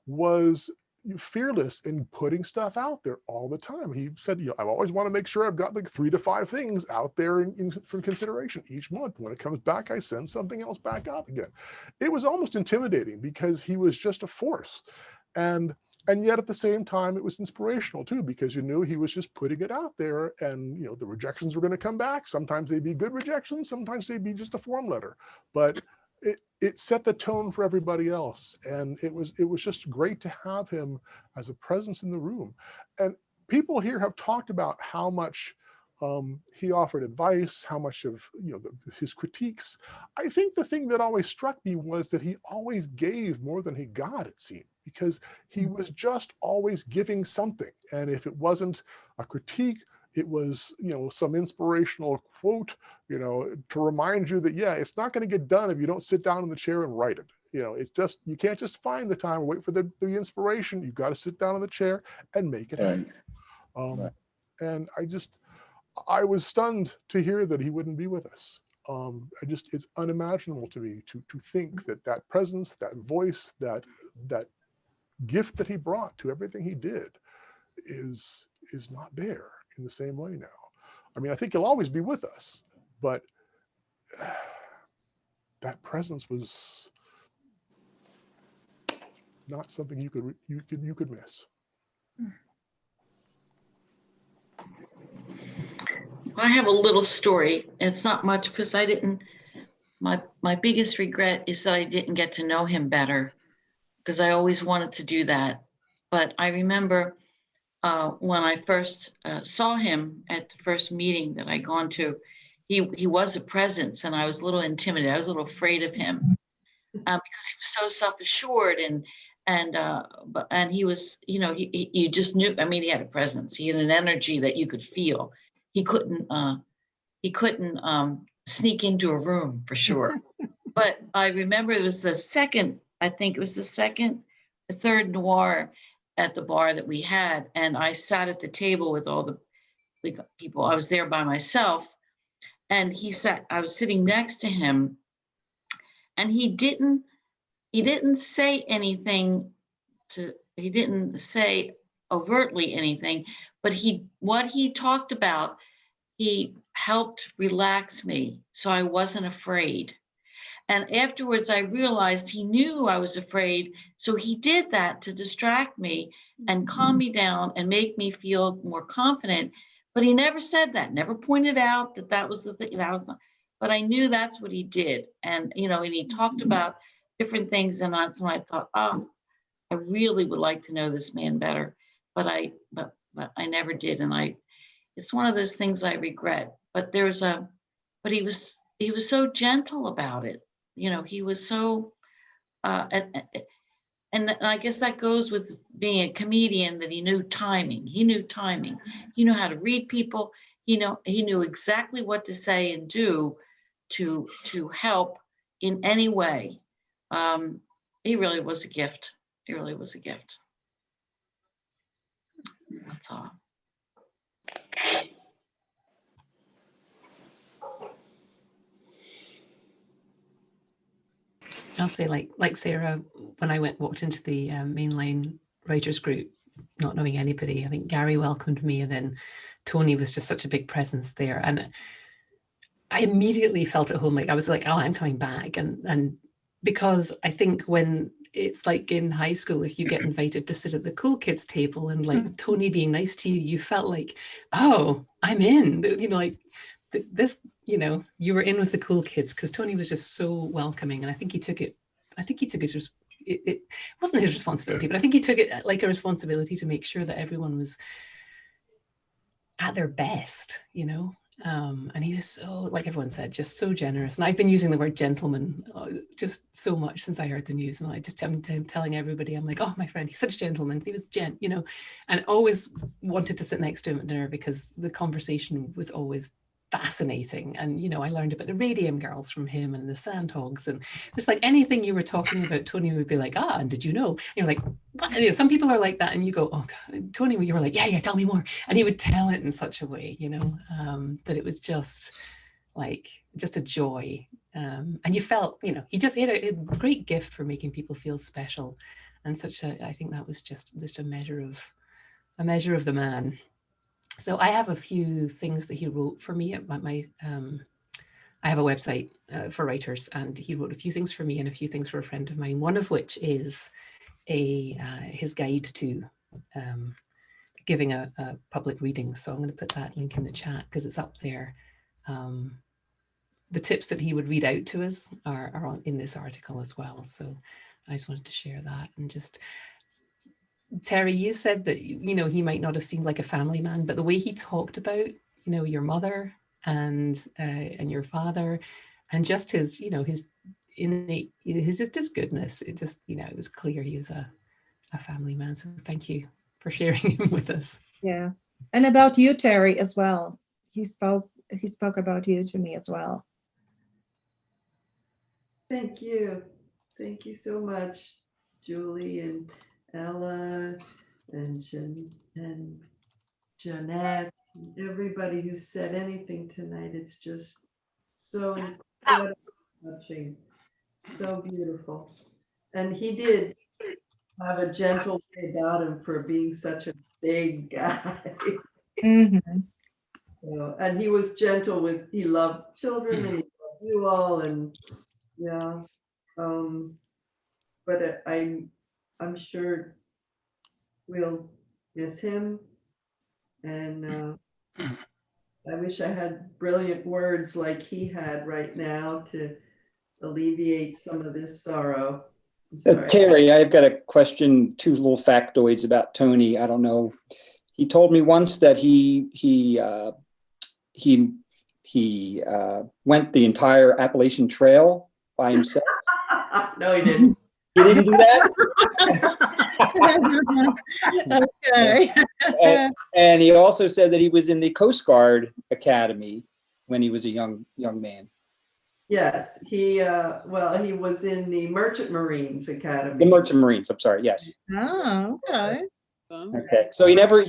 was fearless in putting stuff out there all the time. He said, I always want to make sure I've got like 3 to 5 things out there for consideration each month. When it comes back, I send something else back out again. It was almost intimidating because he was just a force. And yet at the same time, it was inspirational too, because you knew he was just putting it out there, and the rejections were going to come back. Sometimes they'd be good rejections, sometimes they'd be just a form letter. But it set the tone for everybody else. And it was just great to have him as a presence in the room. And people here have talked about how much he offered advice, how much of his critiques. I think the thing that always struck me was that he always gave more than he got, it seemed, because he was just always giving something. And if it wasn't a critique, it was, some inspirational quote, to remind you that, yeah, it's not going to get done if you don't sit down in the chair and write it. It's just, you can't just find the time, wait for the inspiration. You've got to sit down in the chair and make it happen. And I was stunned to hear that he wouldn't be with us. It's unimaginable to me to think that presence, that voice, that gift that he brought to everything he did is not there in the same way now. I mean, I think he'll always be with us, but that presence was not something you could miss. I have a little story. It's not much because I didn't, my biggest regret is that I didn't get to know him better, because I always wanted to do that. But I remember when I first saw him at the first meeting that I'd gone to, he was a presence, and I was a little intimidated. I was a little afraid of him because he was so self-assured, and he was, you just knew. I mean, he had a presence. He had an energy that you could feel. He couldn't sneak into a room for sure. But I remember it was the third noir at the bar that we had, and I sat at the table with all the people. I was there by myself, and I was sitting next to him, and he didn't say anything he didn't say overtly anything, but what he talked about, he helped relax me so I wasn't afraid. And afterwards, I realized he knew I was afraid. So he did that to distract me and calm me down and make me feel more confident. But he never said that, never pointed out that was the thing. But I knew that's what he did. And, and he talked about different things. And that's when I thought, oh, I really would like to know this man better. But I never did. And it's one of those things I regret. But he was so gentle about it. He was so, and I guess that goes with being a comedian, that he knew timing. He knew timing. He knew how to read people. He knew exactly what to say and do to help in any way. He really was a gift. He really was a gift. That's all. I'll say, like Sarah, when I walked into the mainline writers group, not knowing anybody, I think Gary welcomed me, and then Tony was just such a big presence there, and I immediately felt at home. Like I was like, oh, I'm coming back, and because I think when it's like in high school, if you get invited to sit at the cool kids table and like Tony being nice to you, you felt like, oh, I'm in. This, you were in with the cool kids, because Tony was just so welcoming, and I think he took it. It wasn't his responsibility, but I think he took it like a responsibility to make sure that everyone was at their best, and he was so, like everyone said, just so generous. And I've been using the word gentleman just so much since I heard the news, and I'm telling everybody, I'm like, oh, my friend, he's such a gentleman. He was and always wanted to sit next to him at dinner, because the conversation was always fascinating. And I learned about the Radium Girls from him, and the Sandhogs, and just like anything you were talking about, Tony would be like, and did you know? And you're like, what? Some people are like that, and you go, oh God. Tony, you were like, yeah, tell me more. And he would tell it in such a way, that it was just a joy. And you felt, he had a great gift for making people feel special, and I think that was just a measure of the man. So I have a few things that he wrote for me at I have a website for writers, and he wrote a few things for me and a few things for a friend of mine, one of which is his guide to giving a public reading. So I'm going to put that link in the chat because it's up there. the tips that he would read out to us are in this article as well. So I just wanted to share that. And just, Terry, you said that, you know, he might not have seemed like a family man, but the way he talked about, you know, your mother and your father, and just his, you know, his innate, his goodness, it just, you know, it was clear he was a family man. So thank you for sharing him with us. Yeah. And about you, Terry, as well. He spoke about you to me as well. Thank you. Thank you so much, Julie and Ella and Jeanette, everybody who said anything tonight. It's just so incredibly touching, so beautiful. And he did have a gentle way about him for being such a big guy. Mm-hmm. So, and he was gentle with, he loved children and he loved you all, and yeah. But I'm sure we'll miss him, and I wish I had brilliant words like he had right now to alleviate some of this sorrow. I'm sorry. Terry, I've got a question, two little factoids about Tony. I don't know. He told me once that he went the entire Appalachian Trail by himself. No, he didn't. He didn't do that? Okay. And he also said that he was in the Coast Guard Academy when he was a young man. Yes, well, he was in the Merchant Marines Academy. The Merchant Marines, I'm sorry, yes. Oh, okay. Okay, so he never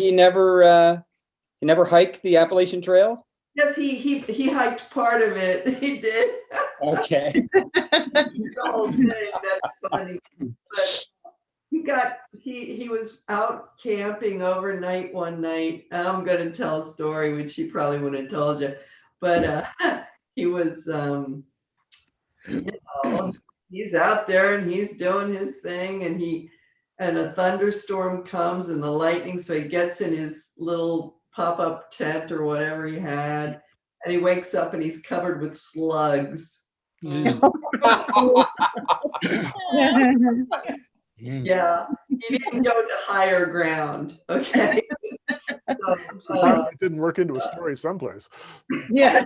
hiked the Appalachian Trail? Yes, he hiked part of it. He did. Okay. The whole thing, that's funny. But he was out camping overnight one night, and I'm going to tell a story which he probably wouldn't have told you, but he was you know, he's out there and he's doing his thing, and a thunderstorm comes and the lightning, so he gets in his little pop-up tent or whatever he had, and he wakes up and he's covered with slugs. Yeah, he didn't go to higher ground. Okay. So, It didn't work into a story someplace. Yeah.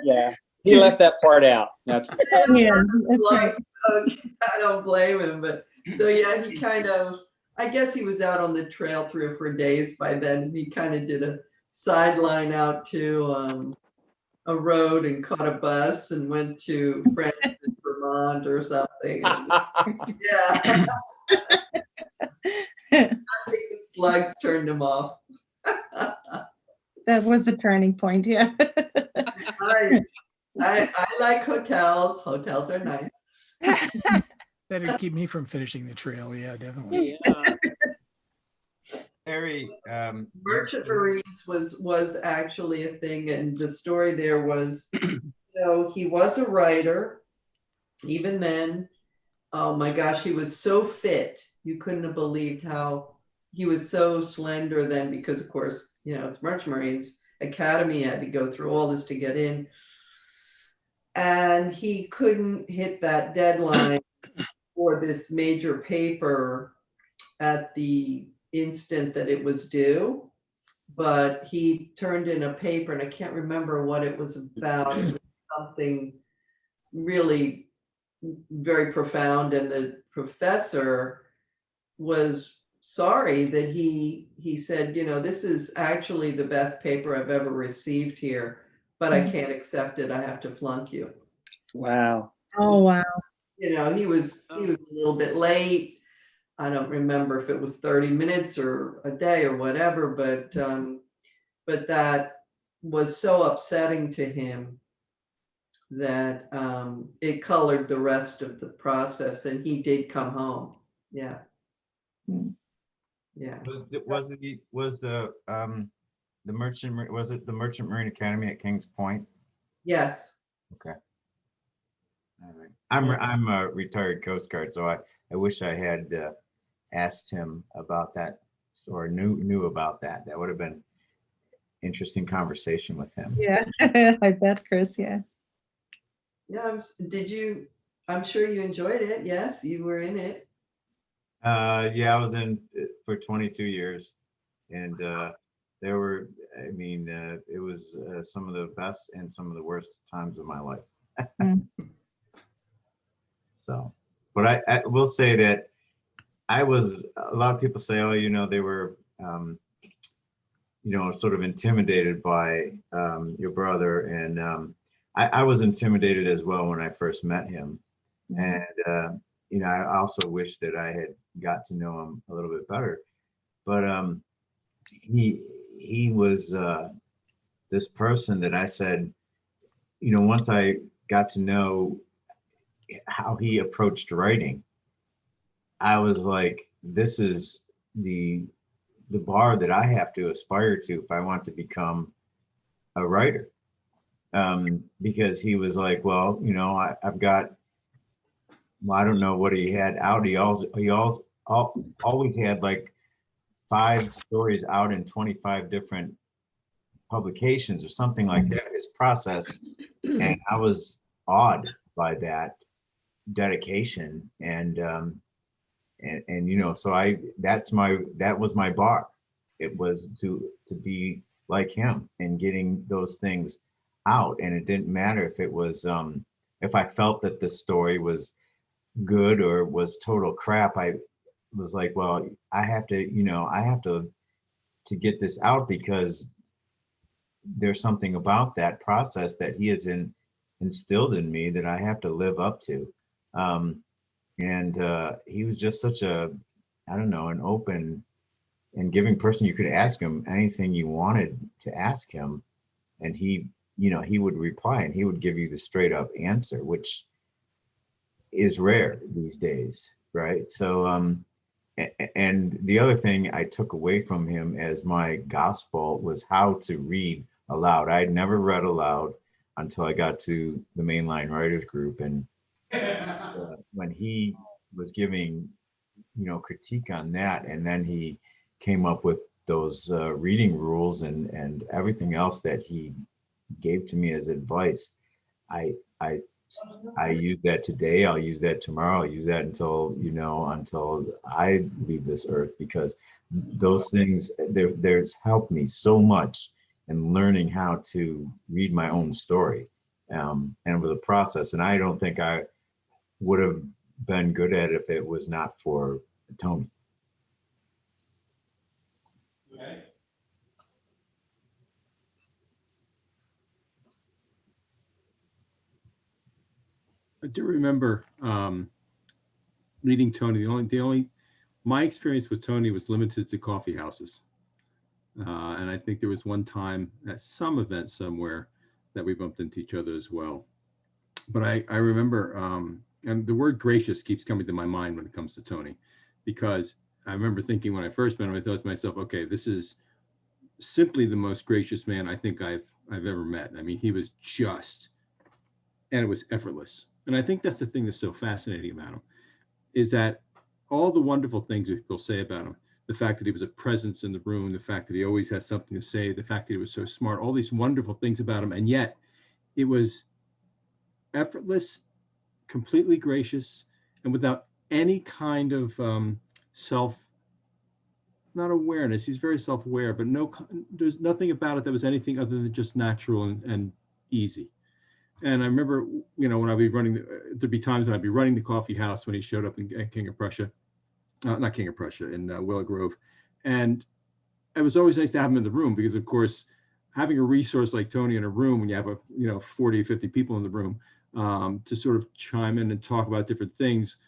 Yeah, he left that part out. Okay. Yeah, like, okay, I don't blame him, but so yeah, he kind of, I guess he was out on the trail 3 or 4 days by then. He kind of did a sideline out to a road and caught a bus and went to friends in Vermont or something. Yeah. I think the slugs turned him off. That was a turning point, yeah. I like hotels. Hotels are nice. That'd keep me from finishing the trail. Yeah, definitely. Yeah. Terry, Merchant Marines was actually a thing, and the story there was, you know, he was a writer. Even then, oh my gosh, he was so fit. You couldn't have believed how he was so slender then, because of course, you know, it's Merchant Marines Academy, had to go through all this to get in. And he couldn't hit that deadline for this major paper at the instant that it was due, but he turned in a paper, and I can't remember what it was about. It was something really very profound, and the professor was sorry that he said, you know, this is actually the best paper I've ever received here, but I can't accept it. I have to flunk you. Wow. Oh, wow. You know, he was a little bit late. I don't remember if it was 30 minutes or a day or whatever, but that was so upsetting to him that it colored the rest of the process, and he did come home. Yeah. Yeah. Was the Merchant Marine Academy at Kings Point? Yes. Okay. All right. I'm a retired Coast Guard, so I wish I had asked him about that, or knew about that. That would have been interesting conversation with him. Yeah, I bet, Chris. Yeah. Yeah, I'm sure you enjoyed it. Yes, you were in it. Yeah, I was in it for 22 years, and there were, I mean, it was some of the best and some of the worst times of my life. So, but I will say that a lot of people say, oh, you know, they were, you know, sort of intimidated by your brother. And I was intimidated as well when I first met him. And, you know, I also wish that I had got to know him a little bit better. But he was this person that I said, you know, once I got to know how he approached writing, I was like, this is the bar that I have to aspire to if I want to become a writer. Because he was like, well, you know, I've got, well, I don't know what he had out. He always had like 5 stories out in 25 different publications or something like that, his process. And I was awed by that dedication. And you know, so that was my bar. It was to be like him and getting those things out. And it didn't matter if it was if I felt that the story was good or was total crap. I was like, well, I have to, you know, I have to get this out, because there's something about that process that he has instilled in me that I have to live up to. And he was just such a, I don't know, an open and giving person. You could ask him anything you wanted to ask him, and he, you know, he would reply and he would give you the straight up answer, which is rare these days, right? So, and the other thing I took away from him as my gospel was how to read aloud. I had never read aloud until I got to the Mainline Writers Group, and when he was giving, you know, critique on that, and then he came up with those reading rules and everything else that he gave to me as advice, I use that today. I'll use that tomorrow. I'll use that until, you know, until I leave this earth, because those things, there's helped me so much in learning how to read my own story. And it was a process, and I don't think I would have been good at it if it was not for Tony. Okay. I do remember meeting Tony. My experience with Tony was limited to coffee houses. And I think there was one time at some event somewhere that we bumped into each other as well. But I remember, and the word gracious keeps coming to my mind when it comes to Tony, because I remember thinking when I first met him, I thought to myself, okay, this is simply the most gracious man I think I've ever met. I mean, he was just, and it was effortless. And I think that's the thing that's so fascinating about him, is that all the wonderful things that people say about him, the fact that he was a presence in the room, the fact that he always had something to say, the fact that he was so smart, all these wonderful things about him. And yet it was effortless, completely gracious, and without any kind of not awareness. He's very self-aware, but there's nothing about it that was anything other than just natural and easy. And I remember, you know, when I'd be running, there'd be times when I'd be running the coffee house when he showed up in King of Prussia, not King of Prussia, in Willow Grove. And it was always nice to have him in the room, because of course, having a resource like Tony in a room when you have 40, 50 people in the room to sort of chime in and talk about different things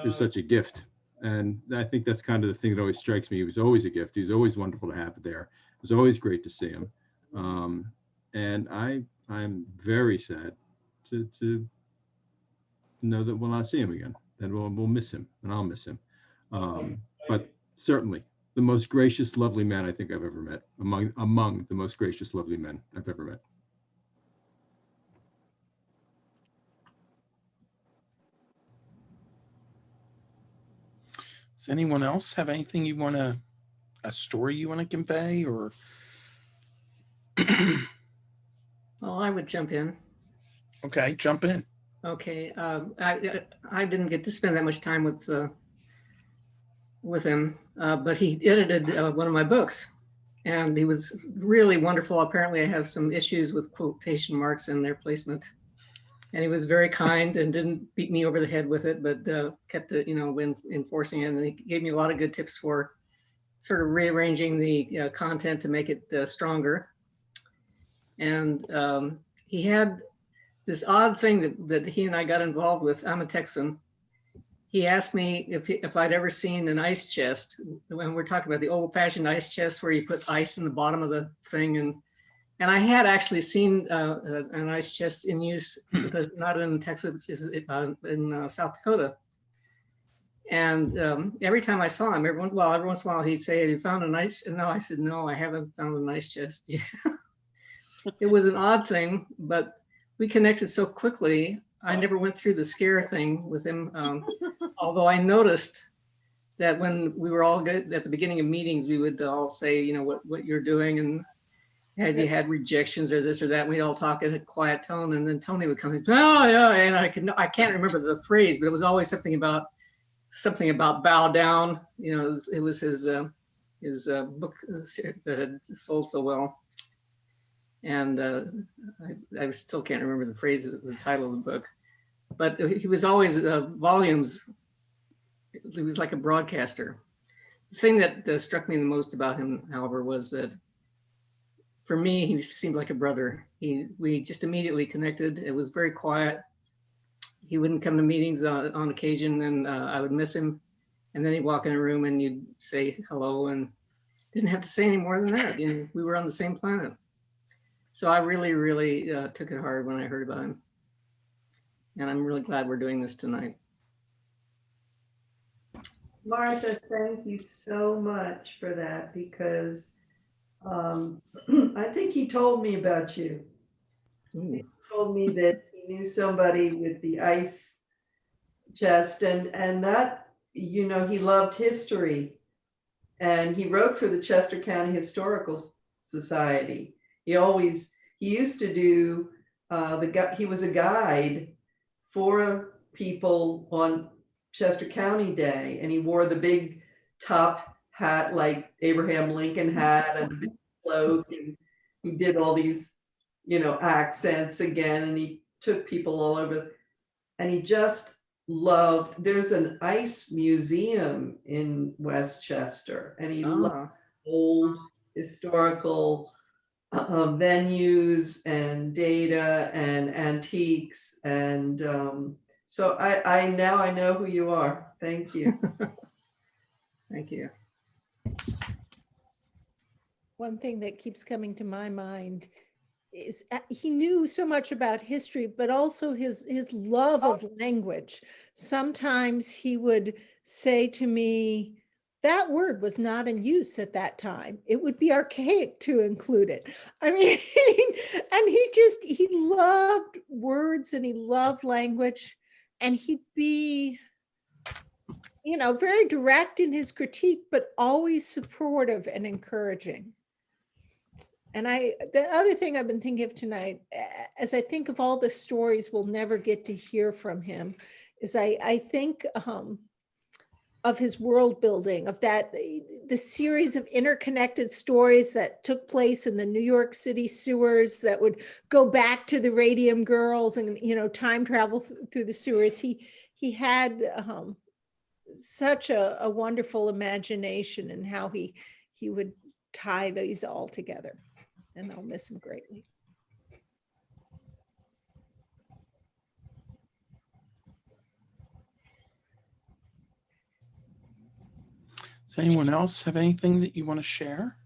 is such a gift. And I think that's kind of the thing that always strikes me. He was always a gift. He was always wonderful to have there. It was always great to see him. And I'm very sad to know that we'll not see him again, and we'll miss him, and I'll miss him. But certainly the most gracious, lovely man I think I've ever met, among the most gracious, lovely men I've ever met. Does anyone else have anything you want to, a story you want to convey, or? Well, I would jump in. Okay, jump in. Okay, I didn't get to spend that much time with him, but he edited one of my books, and he was really wonderful. Apparently, I have some issues with quotation marks and their placement, and he was very kind and didn't beat me over the head with it, but kept it, when enforcing it. And he gave me a lot of good tips for sort of rearranging the content to make it stronger. And he had this odd thing that he and I got involved with. I'm a Texan. He asked me if I'd ever seen an ice chest. When we're talking about the old-fashioned ice chest where you put ice in the bottom of the thing, and I had actually seen an ice chest in use, but not in Texas, in South Dakota. And every time I saw him, every once in a while, he'd say, "Have you found an ice?" And no, I said, "No, I haven't found an ice chest." It was an odd thing, but we connected so quickly. I never went through the scare thing with him, although I noticed that when we were all good at the beginning of meetings, we would all say, what you're doing, and have you had rejections or this or that. We'd all talk in a quiet tone, and then Tony would come in, "Oh yeah," and I can't remember the phrase, but it was always something about bow down. It was his book that had sold so well. And I still can't remember the phrase, the title of the book, but he was always volumes. He was like a broadcaster. The thing that struck me the most about him, however, was that for me, he seemed like a brother. We just immediately connected. It was very quiet. He wouldn't come to meetings on occasion, and I would miss him. And then he'd walk in a room and you'd say hello, and didn't have to say any more than that. We were on the same planet. So I really, really took it hard when I heard about him. And I'm really glad we're doing this tonight. Martha, thank you so much for that, because I think he told me about you. He told me that he knew somebody with the ice chest, and that, he loved history. And he wrote for the Chester County Historical Society. He used to do, he was a guide for people on Chester County Day, and he wore the big top hat like Abraham Lincoln had, and a big cloak, and he did all these, accents again, and he took people all over, and he just loved, there's an ice museum in Westchester, and he loved old historical venues and data and antiques, and so I now know who you are. Thank you. Thank you. One thing that keeps coming to my mind is he knew so much about history, but also his love of language. Sometimes he would say to me, that word was not in use at that time. It would be archaic to include it. I mean, and he loved words and he loved language, and he'd be, very direct in his critique, but always supportive and encouraging. And the other thing I've been thinking of tonight, as I think of all the stories we'll never get to hear from him, is I think of his world building, of the series of interconnected stories that took place in the New York City sewers that would go back to the Radium Girls and, time travel through the sewers. He had such a wonderful imagination in how he would tie these all together. And I'll miss him greatly. Does anyone else have anything that you want to share?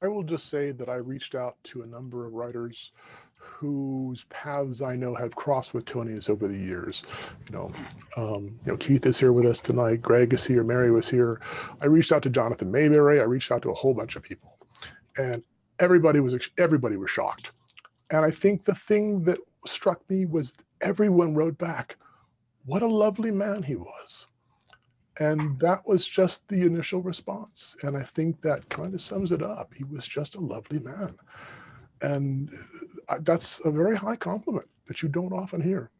I will just say that I reached out to a number of writers whose paths I know have crossed with Tony's over the years. Keith is here with us tonight. Greg is here. Mary was here. I reached out to Jonathan Mayberry. I reached out to a whole bunch of people, and everybody was shocked. And I think the thing that struck me was everyone wrote back, what a lovely man he was. And that was just the initial response. And I think that kind of sums it up. He was just a lovely man. And that's a very high compliment that you don't often hear.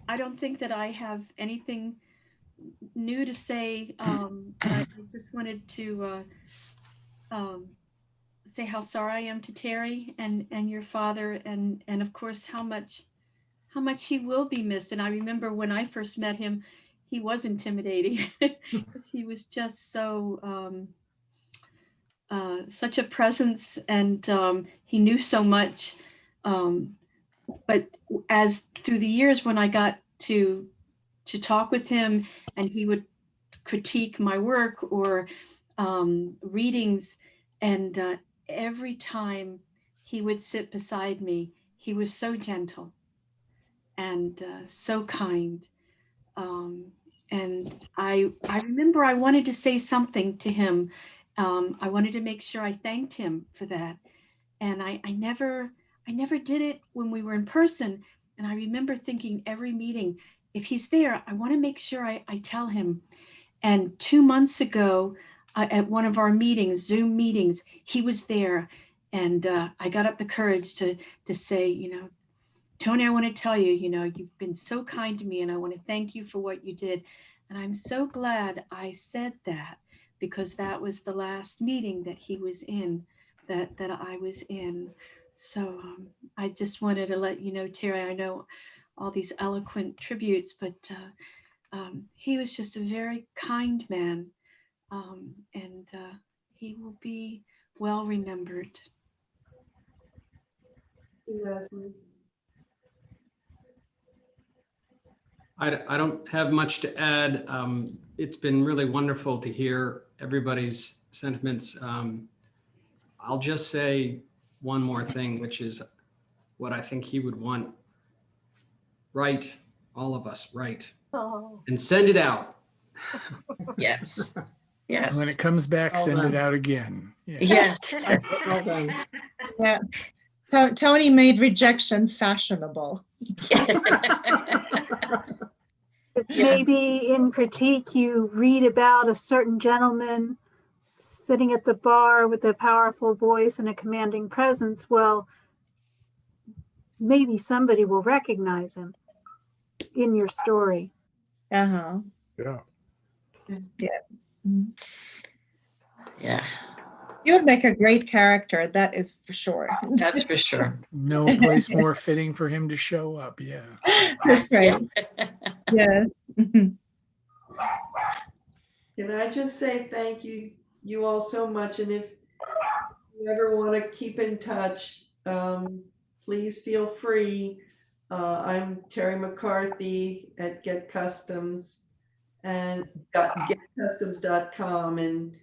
I don't think that I have anything new to say. I just wanted to say how sorry I am to Terry and your father, and of course how much he will be missed. And I remember when I first met him, he was intimidating. He was just so such a presence, and he knew so much. But as through the years, when I got to talk with him, and he would critique my work or readings, and every time he would sit beside me, he was so gentle and so kind. And I remember I wanted to say something to him. I wanted to make sure I thanked him for that. And I never did it when we were in person. And I remember thinking every meeting, if he's there, I want to make sure I tell him. And 2 months ago, at one of our meetings, Zoom meetings, he was there. And I got up the courage to say, you know, Tony, I want to tell you, you know, you've been so kind to me, and I want to thank you for what you did. And I'm so glad I said that, because that was the last meeting that he was in, that I was in. So I just wanted to let you know, Terry, I know all these eloquent tributes, but he was just a very kind man, and he will be well remembered. I don't have much to add. It's been really wonderful to hear everybody's sentiments. I'll just say one more thing, which is what I think he would want. Write, all of us, write, and send it out. Yes. Yes. When it comes back, Well send done. it out again. Yeah. Yes. Well done. Yeah. Tony made rejection fashionable. Maybe in critique, you read about a certain gentleman sitting at the bar with a powerful voice and a commanding presence. Well, maybe somebody will recognize him in your story. Uh-huh. Yeah. Yeah. Yeah. You would make a great character, that is for sure. That's for sure. No place more fitting for him to show up. Yeah. That's right. Yes. Can I just say thank you all so much, and if you ever want to keep in touch, please feel free. I'm Terry McCarthy at Get Customs and getcustoms.com, and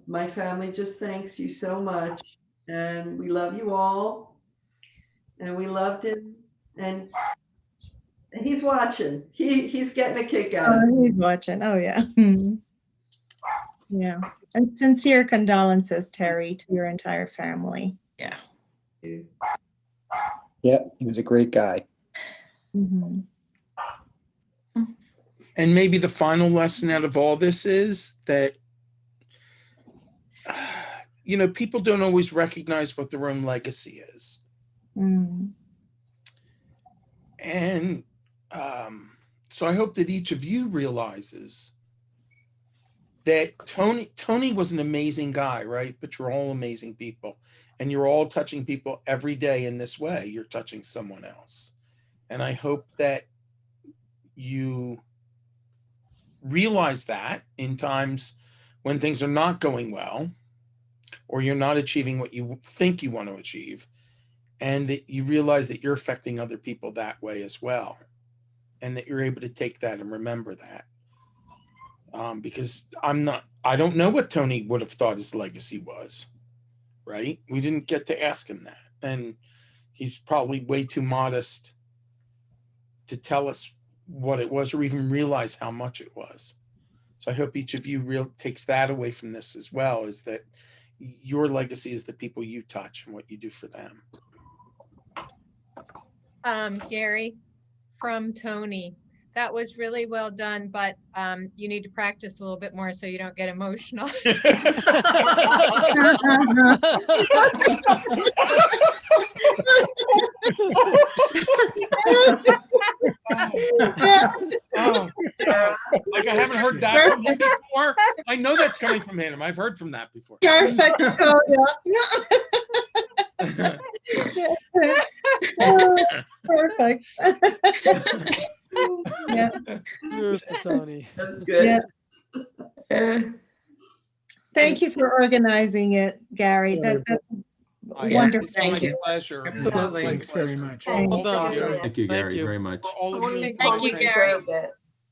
my family just thanks you so much, and we love you all, and we loved him, and he's watching. He's getting a kick out of it. Oh, he's watching. Oh, yeah. Yeah. And sincere condolences, Terry, to your entire family. Yeah. Yeah, he was a great guy. Mhm. And maybe the final lesson out of all this is that, you know, people don't always recognize what their own legacy is. Mm. And so I hope that each of you realizes that Tony was an amazing guy, right? But you're all amazing people, and you're all touching people every day in this way. You're touching someone else. And I hope that you realize that in times when things are not going well, or you're not achieving what you think you want to achieve, and that you realize that you're affecting other people that way as well, and that you're able to take that and remember that. Because I don't know what Tony would have thought his legacy was, right? We didn't get to ask him that. And he's probably way too modest to tell us what it was or even realize how much it was. So I hope each of you takes that away from this as well, is that your legacy is the people you touch and what you do for them. Gary, from Tony, that was really well done, but you need to practice a little bit more so you don't get emotional. Oh, like I haven't heard that from him before. I know that's coming from him. I've heard from that before. Perfect. Oh, perfect. Yeah. Here's to Tony. That's good. Yeah. Thank you for organizing it, Gary. That's wonderful. Thank you. Pleasure. Absolutely. Thanks very much. Well done, you. sir. Thank you, Thank Gary, you. very much. For all of you. Thank you, Gary.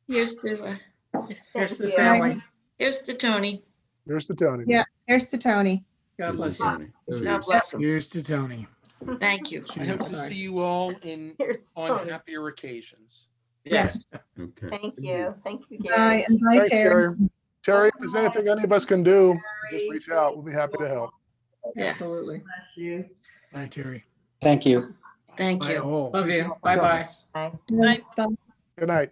Here's to the family. here's to Tony. Here's to Tony. Yeah, here's to Tony. God bless you. God bless him. Here's to Tony. Thank you. I hope to see you all on happier occasions. Yes. Okay. Thank you. Thank you, Gary. Bye, and bye, Thanks, Terry. Terry. Terry, if there's anything any of us can do, just reach out. We'll be happy to help. Absolutely. Bless you. Bye, Terry. Thank you. Thank Bye. you. Oh, Love you. Bye-bye. Bye. Nice. Bye. Good night.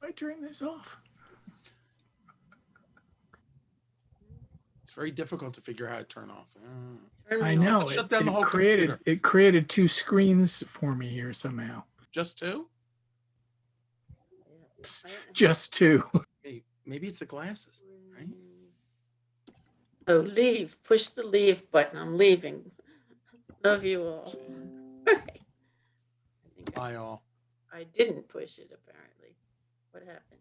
I turn this off. It's very difficult to figure out how to turn off. I know. Shut down the whole created computer. it created two screens for me here somehow. Just two? Just two. Hey, maybe it's the glasses, right? Oh, leave. Push the leave button. I'm leaving. Love you all. Bye all. I didn't push it, apparently. What happened?